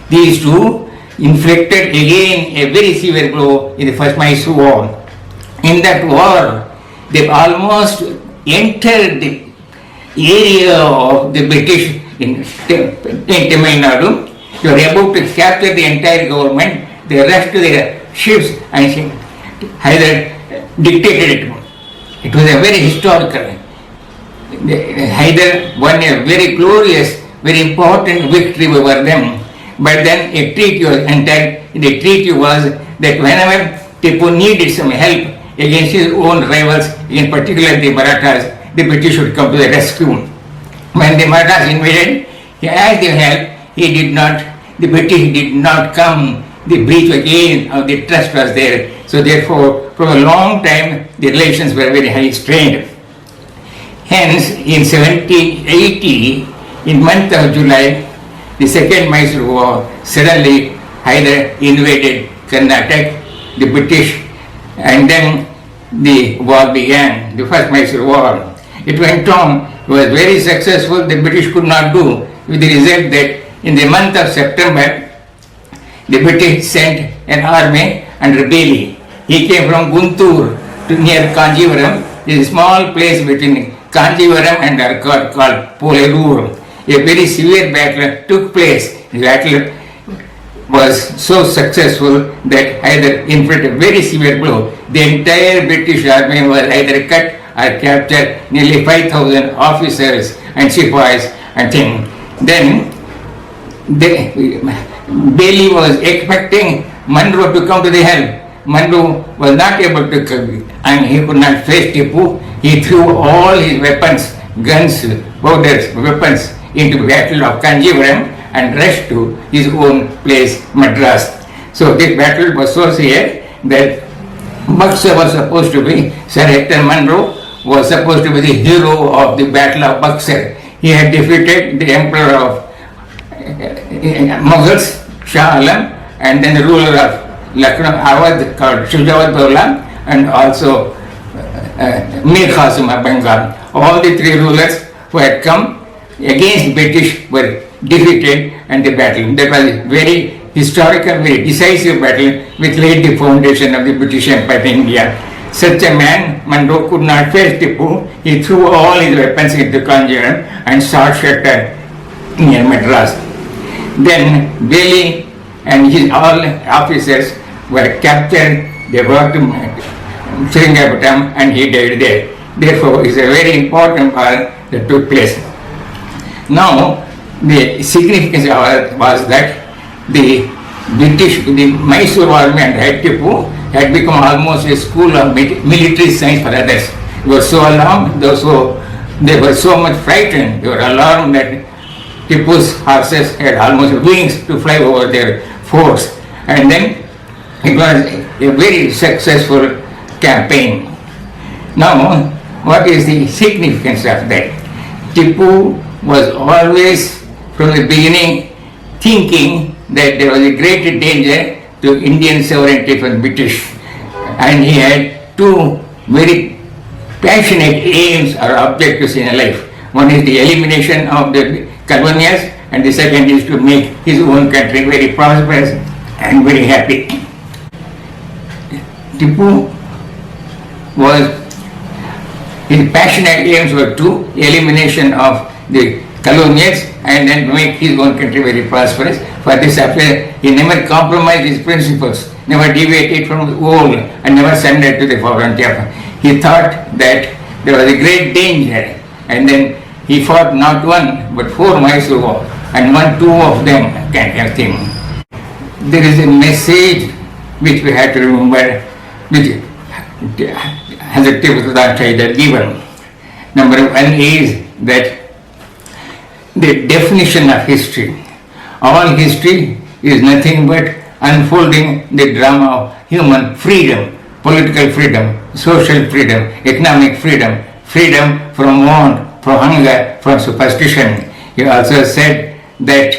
these two inflicted again a very severe blow in the first Mysore War. In that war, they almost entered the area of the British in Tamil Nadu. They were about to capture the entire government. They rushed to their ships and Haidar dictated it. It was a very historical. Haidar won a very glorious, very important victory over them. But then a treaty was entered. The treaty was that whenever Tipu needed some help against his own rivals, in particular the Marathas, the British would come to the rescue. When the Marathas invaded, he asked their help. The British did not come. The breach again of the trust was there. So therefore, for a long time, the relations were very high strained. Hence, in 1780, in month of July, the second Mysore War, suddenly Haidar invaded Karnataka, the British, and then the war began, the first Mysore War. It went on, it was very successful, the British could not do, with the result that in the month of September, the British sent an army under Bailey. He came from Guntur to near Kanjivaram, a small place between Kanjivaram and Arcot called Pollilur. A very severe battle took place. The battle was so successful that either inflicted a very severe blow. The entire British army was either cut or captured, nearly 5,000 officers and sepoys and things. Then Bailey was expecting Monroe to come to the help. Monroe was not able to come and he could not face Tipu. He threw all his weapons, guns, powders, weapons into the battle of Kanjivaram and rushed to his own place, Madras. So this battle was so severe that Buxar was supposed to be, Sir Hector Monroe was supposed to be the hero of the battle of Buxar. He had defeated the emperor of Mughals, Shah Alam, and then the ruler of Lucknow, Awadh, called Shujawat Dawla, and also Mir Qasim of Bengal. All the three rulers who had come against British were defeated and the battle. That was a very historical, very decisive battle which laid the foundation of the British Empire in India. Such a man, Monroe, could not face Tipu. He threw all his weapons into Kanjivaram and sought shelter near Madras. Then Bailey and his all officers were captured. They brought to Seringapatam and he died there. Therefore, it's a very important part that took place. Now, the significance was that the British, the Mysore army and Tipu had become almost a school of military science for others. They were so alarmed, they were so much frightened, they were alarmed that Tipu's horses had almost wings to fly over their forts. And then it was a very successful campaign. Now, what is the significance of that? Tipu was always, from the beginning, thinking that there was a great danger to Indian sovereignty from British. And he had two very passionate aims or objectives in life. One is the elimination of the colonials, and the second is to make his own country very prosperous and very happy. Tipu his passionate aims were two: elimination of the colonials and then make his own country very prosperous. For this affair, he never compromised his principles, never deviated from the old and never surrendered to the foreign Japan. He thought that there was a great danger, and then he fought not one but 4 Mysore wars and won 2 of them, kind of thing. There is a message which we have to remember, which Hazrat Tipu Sultan had given. Number 1 is that the definition of history. All history is nothing but unfolding the drama of human freedom, political freedom, social freedom, economic freedom, freedom from want, from hunger, from superstition. He also said that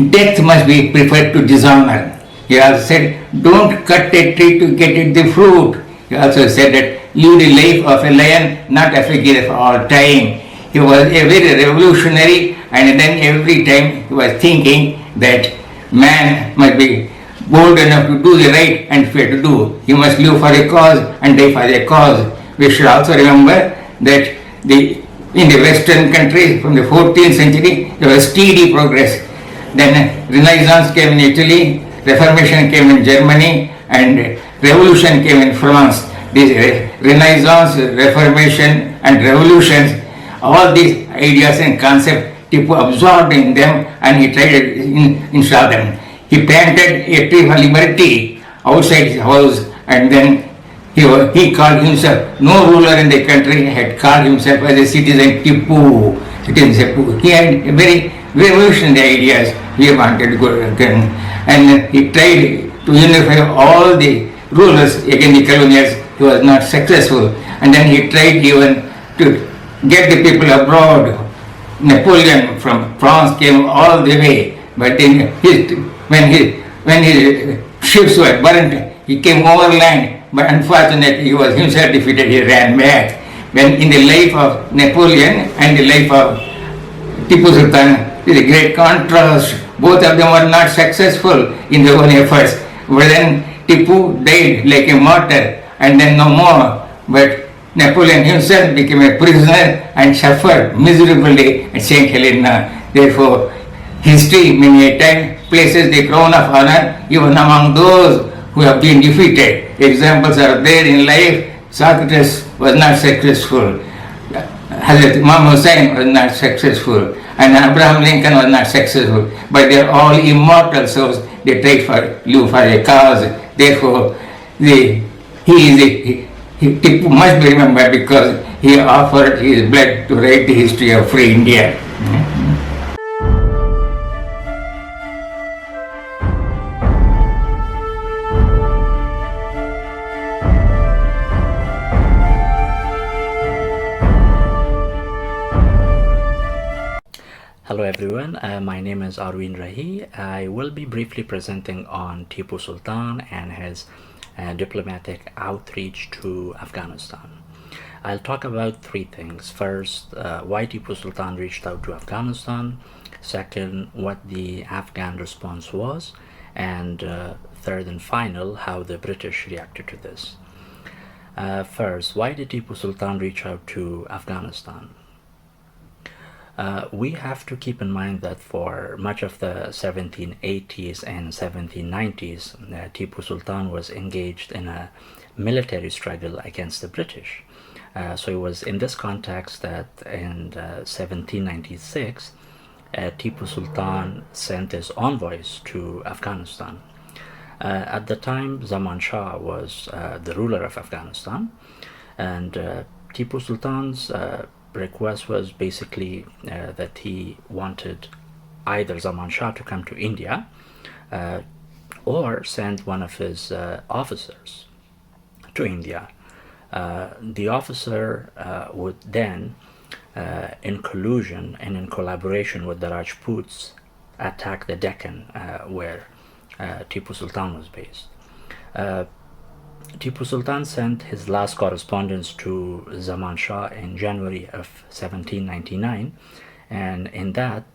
death must be preferred to dishonor. He also said, don't cut a tree to get it the fruit. He also said that live the life of a lion, not of a gift of all time. He was a very revolutionary And then every time he was thinking that man must be bold enough to do the right and fair to do. He must live for a cause and die for a cause. We should also remember that in the Western countries from the 14th century there was steady progress. Then Renaissance came in Italy, Reformation came in Germany, and Revolution came in France. This Renaissance, Reformation, and Revolutions, all these ideas and concepts Tipu absorbed in them, and he tried to install them. He planted a tree for liberty outside his house, and then he called himself, no ruler in the country had called himself as a citizen Tipu. He had very revolutionary ideas he wanted to go again. And he tried to unify all the rulers against the colonials. He was not successful. And then he tried even to get the people abroad. Napoleon from France came all the way, but then when his ships were burnt, he came overland, but unfortunately he was himself defeated. He ran back. When in the life of Napoleon and the life of Tipu Sultan, there is a great contrast. Both of them were not successful in their own efforts. But then Tipu died like a martyr, and then no more. But Napoleon himself became a prisoner and suffered miserably at St. Helena. Therefore, history many a time places the crown of honor even among those who have been defeated. Examples are there in life. Socrates was not successful. Hazrat Imam Hussain was not successful. And Abraham Lincoln was not successful. But they are all immortal souls. They tried for live for a cause. Therefore, Tipu must be remembered because he offered his blood to write the history of free India. Hello everyone, my name is Arvind Rahi. I will be briefly presenting on Tipu Sultan and his diplomatic outreach to Afghanistan. I'll talk about three things. First, why Tipu Sultan reached out to Afghanistan. Second, what the Afghan response was. And third and final, how the British reacted to this. First, why did Tipu Sultan reach out to Afghanistan? We have to keep in mind that for much of the 1780s and 1790s, Tipu Sultan was engaged in a military struggle against the British. So it was in this context that in 1796, Tipu Sultan sent his envoys to Afghanistan. At the time, Zaman Shah was the ruler of Afghanistan, and Tipu Sultan's request was basically that he wanted either Zaman Shah to come to India or send one of his officers to India. The officer would then, in collusion and in collaboration with the Rajputs, attack the Deccan where Tipu Sultan was based. Tipu Sultan sent his last correspondence to Zaman Shah in January of 1799, and in that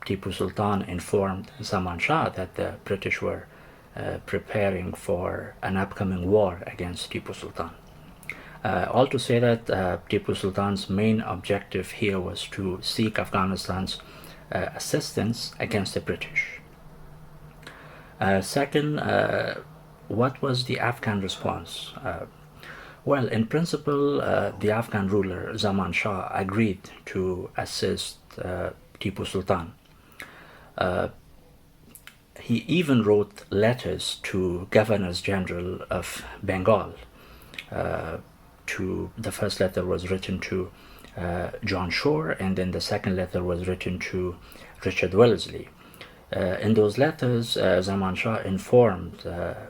Tipu Sultan informed Zaman Shah that the British were preparing for an upcoming war against Tipu Sultan. All to say that Tipu Sultan's main objective here was to seek Afghanistan's assistance against the British. Second, what was the Afghan response? Well, in principle, the Afghan ruler Zaman Shah agreed to assist Tipu Sultan. He even wrote letters to governors general of Bengal. The first letter was written to John Shore, and then the second letter was written to Richard Wellesley. In those letters, Zaman Shah informed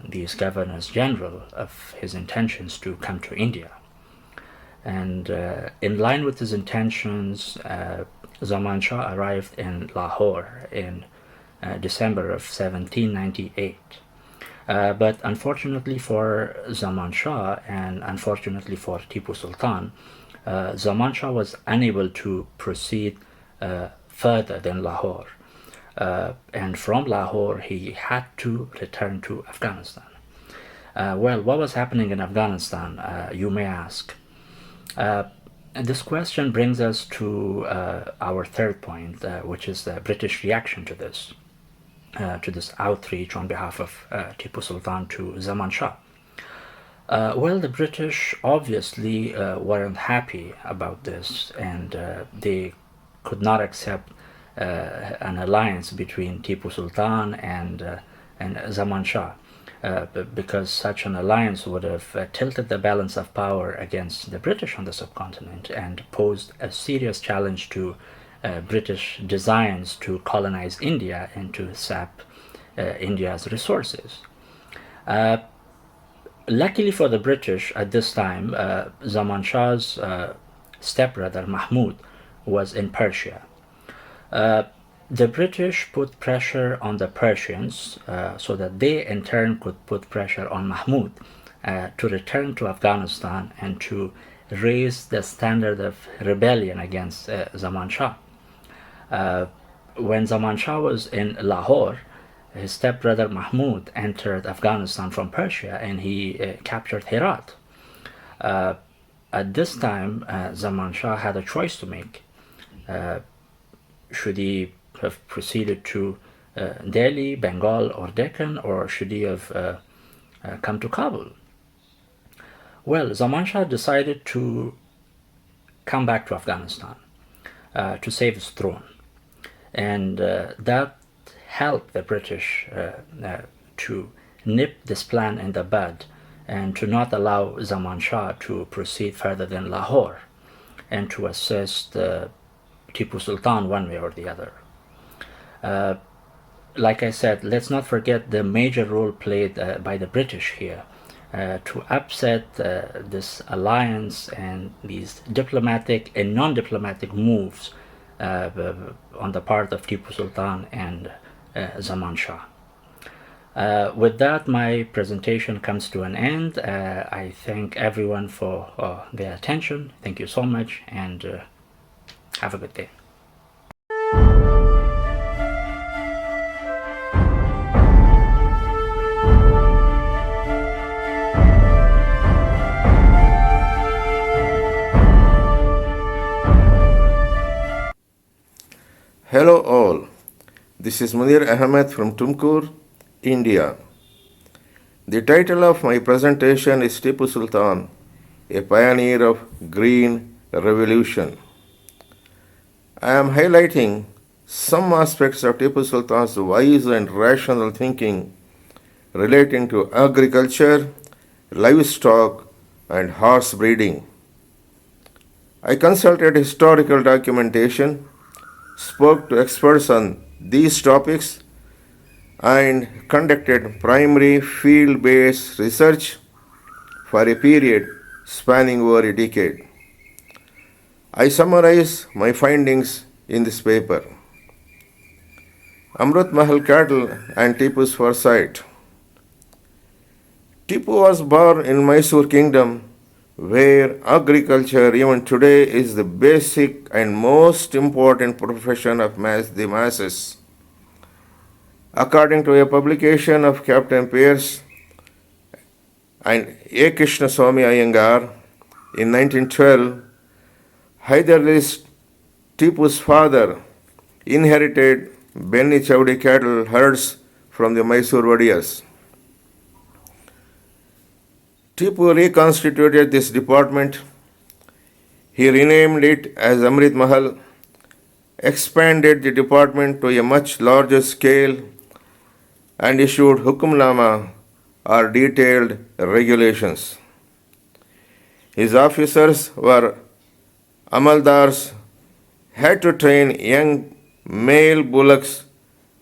these governors general of his intentions to come to India. And in line with his intentions, Zaman Shah arrived in Lahore in December of 1798. But unfortunately for Zaman Shah and unfortunately for Tipu Sultan, Zaman Shah was unable to proceed further than Lahore. And from Lahore, he had to return to Afghanistan. Well, what was happening in Afghanistan, you may ask? And this question brings us to our third point, which is the British reaction to this outreach on behalf of Tipu Sultan to Zaman Shah. Well, the British obviously weren't happy about this, and they could not accept an alliance between Tipu Sultan and Zaman Shah, because such an alliance would have tilted the balance of power against the British on the subcontinent and posed a serious challenge to British designs to colonize India and to sap India's resources. Luckily for the British at this time, Zaman Shah's stepbrother Mahmud was in Persia. The British put pressure on the Persians so that they in turn could put pressure on Mahmud to return to Afghanistan and to raise the standard of rebellion against Zaman Shah. When Zaman Shah was in Lahore, his stepbrother Mahmud entered Afghanistan from Persia and he captured Herat. At this time, Zaman Shah had a choice to make. Should he have proceeded to Delhi, Bengal, or Deccan, or should he have come to Kabul? Well, Zaman Shah decided to come back to Afghanistan to save his throne. And that helped the British to nip this plan in the bud and to not allow Zaman Shah to proceed further than Lahore and to assist Tipu Sultan one way or the other. Like I said, let's not forget the major role played by the British here to upset this alliance and these diplomatic and non-diplomatic moves on the part of Tipu Sultan and Zaman Shah. With that, my presentation comes to an end. I thank everyone for their attention. Thank you so much, and have a good day. Hello all, this is Munir Ahmed from Tumkur, India. The title of my presentation is Tipu Sultan, a pioneer of Green Revolution. I am highlighting some aspects of Tipu Sultan's wise and rational thinking relating to agriculture, livestock, and horse breeding. I consulted historical documentation, spoke to experts on these topics, and conducted primary field-based research for a period spanning over a decade. I summarize my findings in this paper. Amrut Mahal cattle and Tipu's foresight. Tipu was born in Mysore Kingdom, where agriculture even today is the basic and most important profession of the masses. According to a publication of Captain Pierce and A. Krishnaswamy Iyengar in 1912, Haidar Ali, Tipu's father, inherited Benny Chowdi cattle herds from the Mysore Vadiyas. Tipu reconstituted this department. He renamed it as Amrit Mahal, expanded the department to a much larger scale, and issued Hukumnama, or detailed regulations. His officers were Amaldars, had to train young male bullocks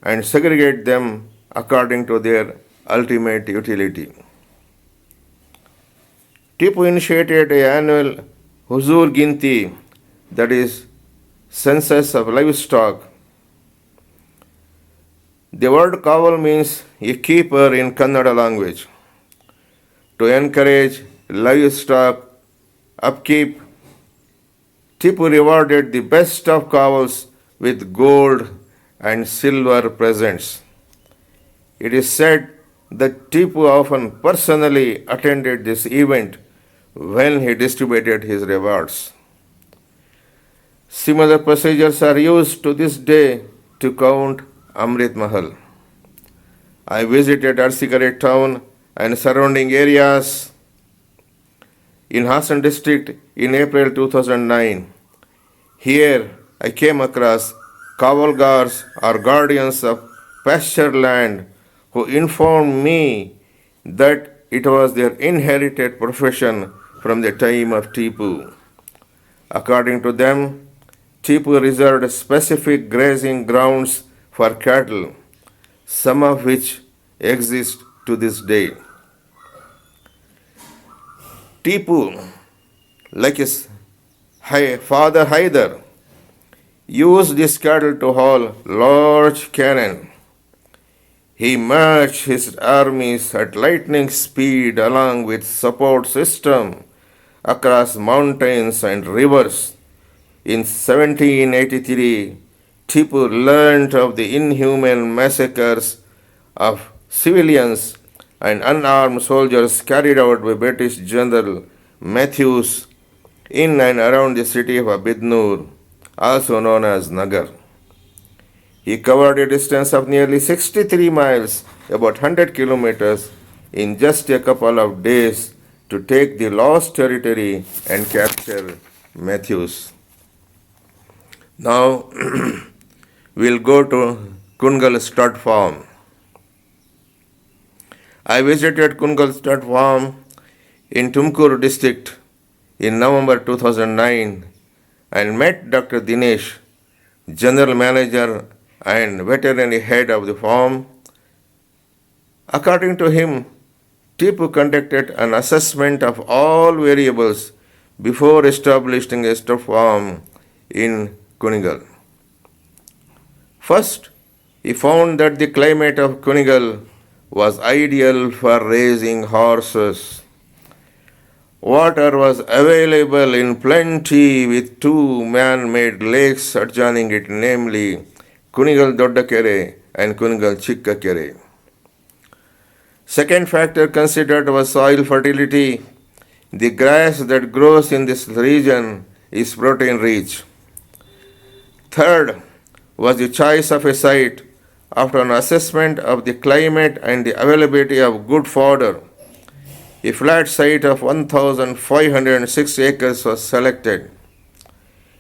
and segregate them according to their ultimate utility. Tipu initiated an annual Huzur Ginti, that is, census of livestock. The word kaval means a keeper in Kannada language. To encourage livestock upkeep, Tipu rewarded the best of kavals with gold and silver presents. It is said that Tipu often personally attended this event when he distributed his rewards. Similar procedures are used to this day to count Amrit Mahal. I visited Arsikare town and surrounding areas in Hassan district in April 2009. Here I came across cavalgars or guardians of pasture land who informed me that it was their inherited profession from the time of Tipu. According to them, Tipu reserved specific grazing grounds for cattle, some of which exist to this day. Tipu, like his father Haidar, used this cattle to haul large cannon. He marched his armies at lightning speed along with support system across mountains and rivers. In 1783, Tipu learned of the inhuman massacres of civilians and unarmed soldiers carried out by British General Matthews in and around the city of Abidnur, also known as Nagar. He covered a distance of nearly 63 miles, about 100 kilometers, in just a couple of days to take the lost territory and capture Matthews. Now we'll go to Kungal Stud Farm. I visited Kungal Stud Farm in Tumkur district in November 2009 and met Dr. Dinesh, General Manager and veterinary head of the farm. According to him, Tipu conducted an assessment of all variables before establishing a stud farm in Kunigal. First, he found that the climate of Kunigal was ideal for raising horses. Water was available in plenty with two man-made lakes adjoining it, namely Kunigal Doddakere and Kunigal Chikkakere. Second factor considered was soil fertility. The grass that grows in this region is protein rich. Third was the choice of a site. After an assessment of the climate and the availability of good fodder, a flat site of 1,506 acres was selected.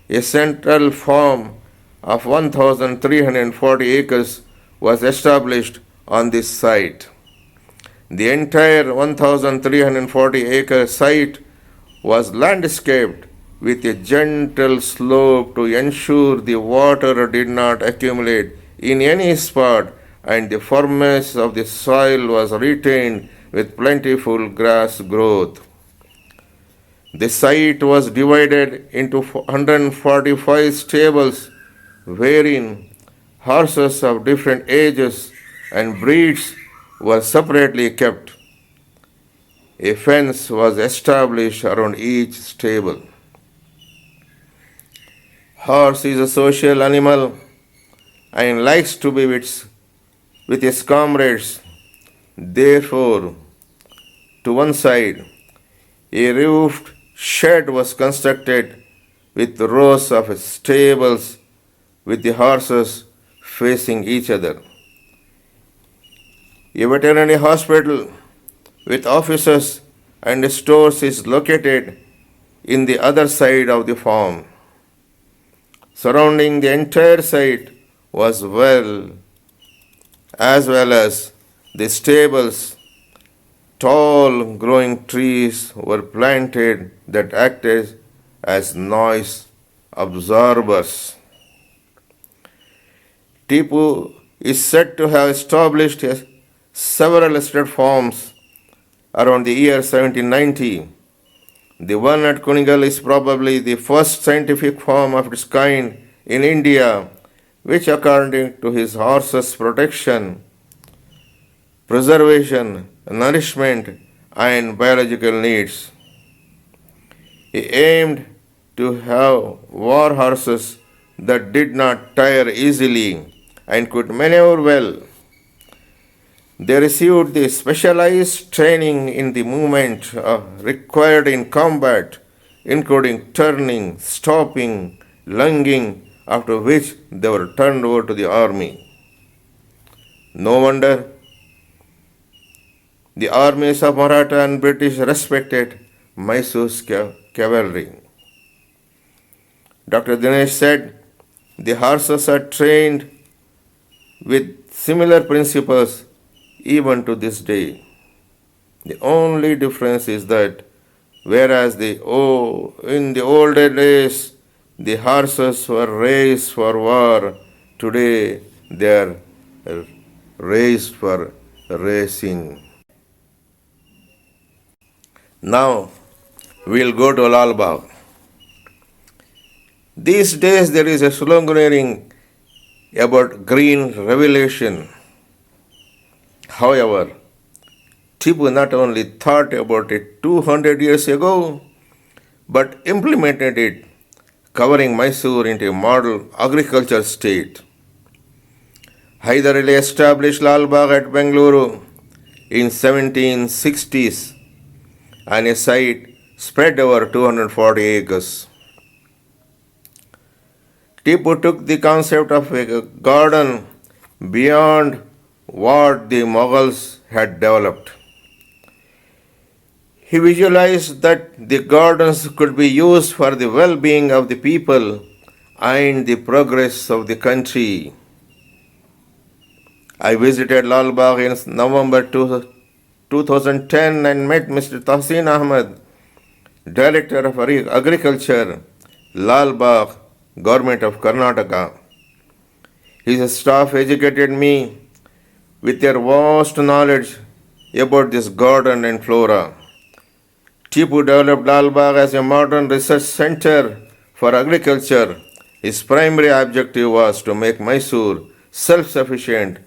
A central farm of 1,340 acres was established on this site. The entire 1,340 acre site was landscaped with a gentle slope to ensure the water did not accumulate in any spot and the firmness of the soil was retained with plentiful grass growth. The site was divided into 145 stables wherein horses of different ages and breeds were separately kept. A fence was established around each stable. Horse is a social animal and likes to be with his comrades. Therefore, to one side, a roofed shed was constructed with rows of stables with the horses facing each other. A veterinary hospital with offices and stores is located in the other side of the farm. Surrounding the entire site was as well as the stables. Tall growing trees were planted that acted as noise absorbers. Tipu is said to have established several stud farms around the year 1790. The one at Kunigal is probably the first scientific farm of its kind in India, which according to his horses' protection, preservation, nourishment, and biological needs. He aimed to have war horses that did not tire easily and could maneuver well. They received the specialized training in the movement required in combat, including turning, stopping, lunging, after which they were turned over to the army. No wonder the armies of Maratha and British respected Mysore's cavalry. Dr. Dinesh said, the horses are trained with similar principles even to this day. The only difference is that whereas in the older days the horses were raised for war, today they are raised for racing. Now we'll go to Lal Bagh. These days there is a sloganeering about green revolution. However, Tipu not only thought about it 200 years ago, but implemented it, covering Mysore into a model agriculture state. Haidar Ali established Lal Bagh at Bengaluru in 1760s, and a site spread over 240 acres. Tipu took the concept of a garden beyond what the Mughals had developed. He visualized that the gardens could be used for the well-being of the people and the progress of the country. I visited Lal Bagh in November 2010 and met Mr. Ameen Ahmed, Director of Agriculture, Lal Bagh, Government of Karnataka. His staff educated me with their vast knowledge about this garden and flora. Tipu developed Lal Bagh as a modern research center for agriculture. His primary objective was to make Mysore self-sufficient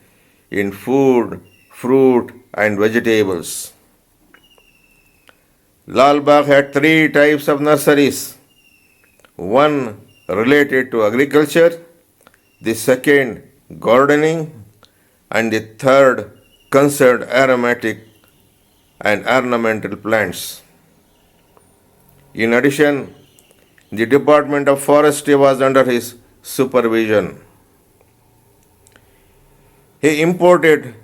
in food, fruit, and vegetables. Lal Bagh had 3 types of nurseries. One related to agriculture, the second gardening, and the third concerned aromatic and ornamental plants. In addition, the Department of Forestry was under his supervision. He imported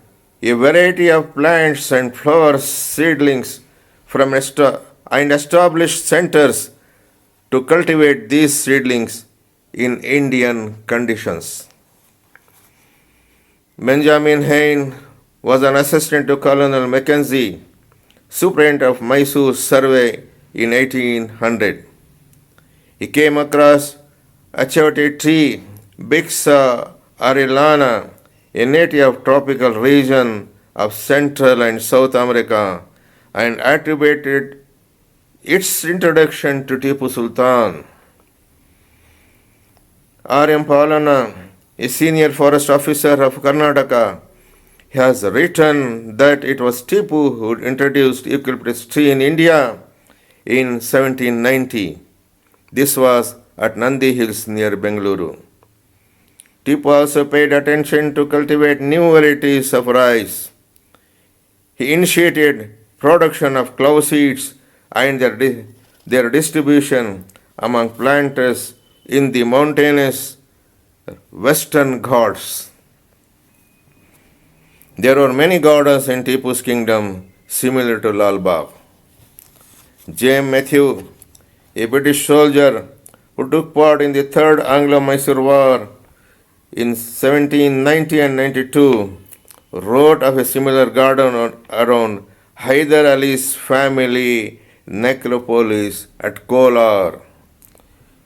a variety of plants and flower seedlings from and established centers to cultivate these seedlings in Indian conditions. Benjamin Hayne was an assistant to Colonel Mackenzie, superintendent of Mysore survey in 1800. He came across achiote tree, Bixa arillana, a native tropical region of Central and South America, and attributed its introduction to Tipu Sultan. R.M. Paulana, a senior forest officer of Karnataka, has written that it was Tipu who introduced eucalyptus tree in India in 1790. This was at Nandi Hills near Bengaluru. Tipu also paid attention to cultivate new varieties of rice. He initiated production of clove seeds and their distribution among planters in the mountainous Western Ghats. There were many gardens in Tipu's kingdom similar to Lal Bagh. James Matthew, a British soldier who took part in the Third Anglo-Mysore War in 1790 and 92, wrote of a similar garden around Haidar Ali's family necropolis at Kolar.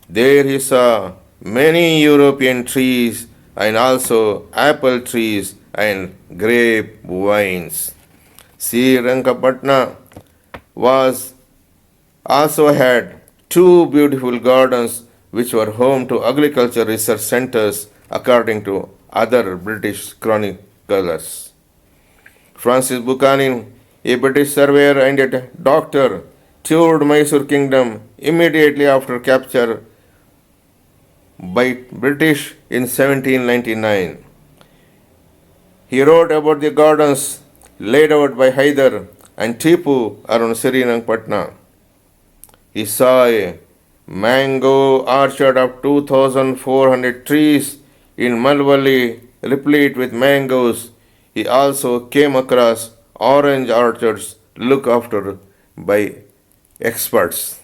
There he saw many European trees and also apple trees and grape vines. Srirangapatna also had 2 beautiful gardens which were home to agriculture research centers according to other British chroniclers. Francis Buchanan, a British surveyor and a doctor, toured Mysore Kingdom immediately after capture by British in 1799. He wrote about the gardens laid out by Haidar and Tipu around Srirangpatna. He saw a mango orchard of 2,400 trees in Malwali replete with mangoes. He also came across orange orchards looked after by experts.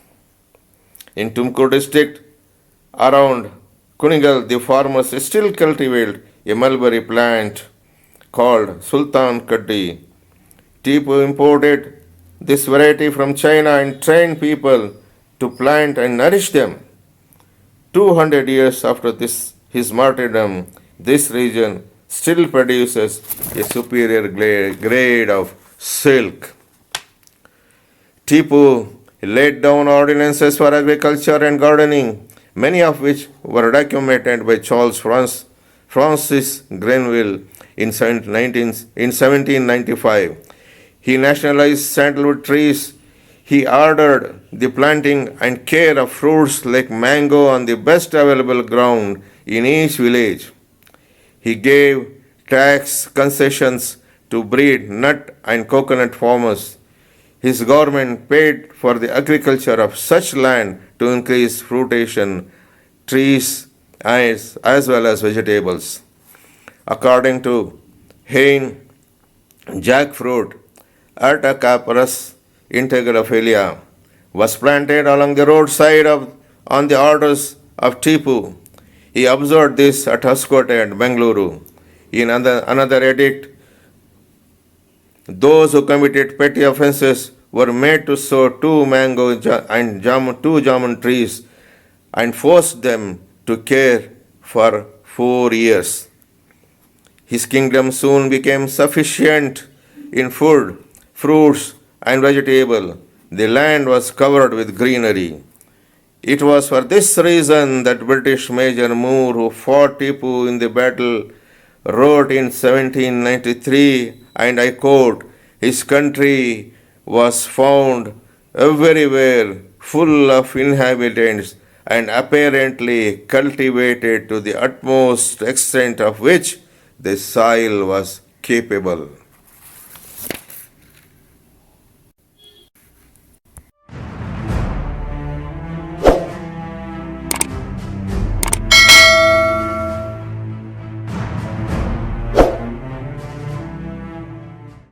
In Tumkur district, around Kunigal, the farmers still cultivate a mulberry plant called Sultan Kaddi. Tipu imported this variety from China and trained people to plant and nourish them. 200 years after his martyrdom, this region still produces a superior grade of silk. Tipu laid down ordinances for agriculture and gardening, many of which were documented by Charles Francis Grenville in 1795. He nationalized sandalwood trees. He ordered the planting and care of fruits like mango on the best available ground in each village. He gave tax concessions to breed nut and coconut farmers. His government paid for the agriculture of such land to increase fruitation, trees as well as vegetables. According to Hain, jackfruit, Artacarpus integraphilia, was planted along the roadside on the orders of Tipu. He observed this at Hoskote and Bengaluru. In another edict, those who committed petty offences were made to sow 2 mango and 2 jamun trees and forced them to care for 4 years. His kingdom soon became sufficient in food, fruits, and vegetable. The land was covered with greenery. It was for this reason that British Major Moore, who fought Tipu in the battle, wrote in 1793, and I quote, "His country was found everywhere full of inhabitants and apparently cultivated to the utmost extent of which the soil was capable."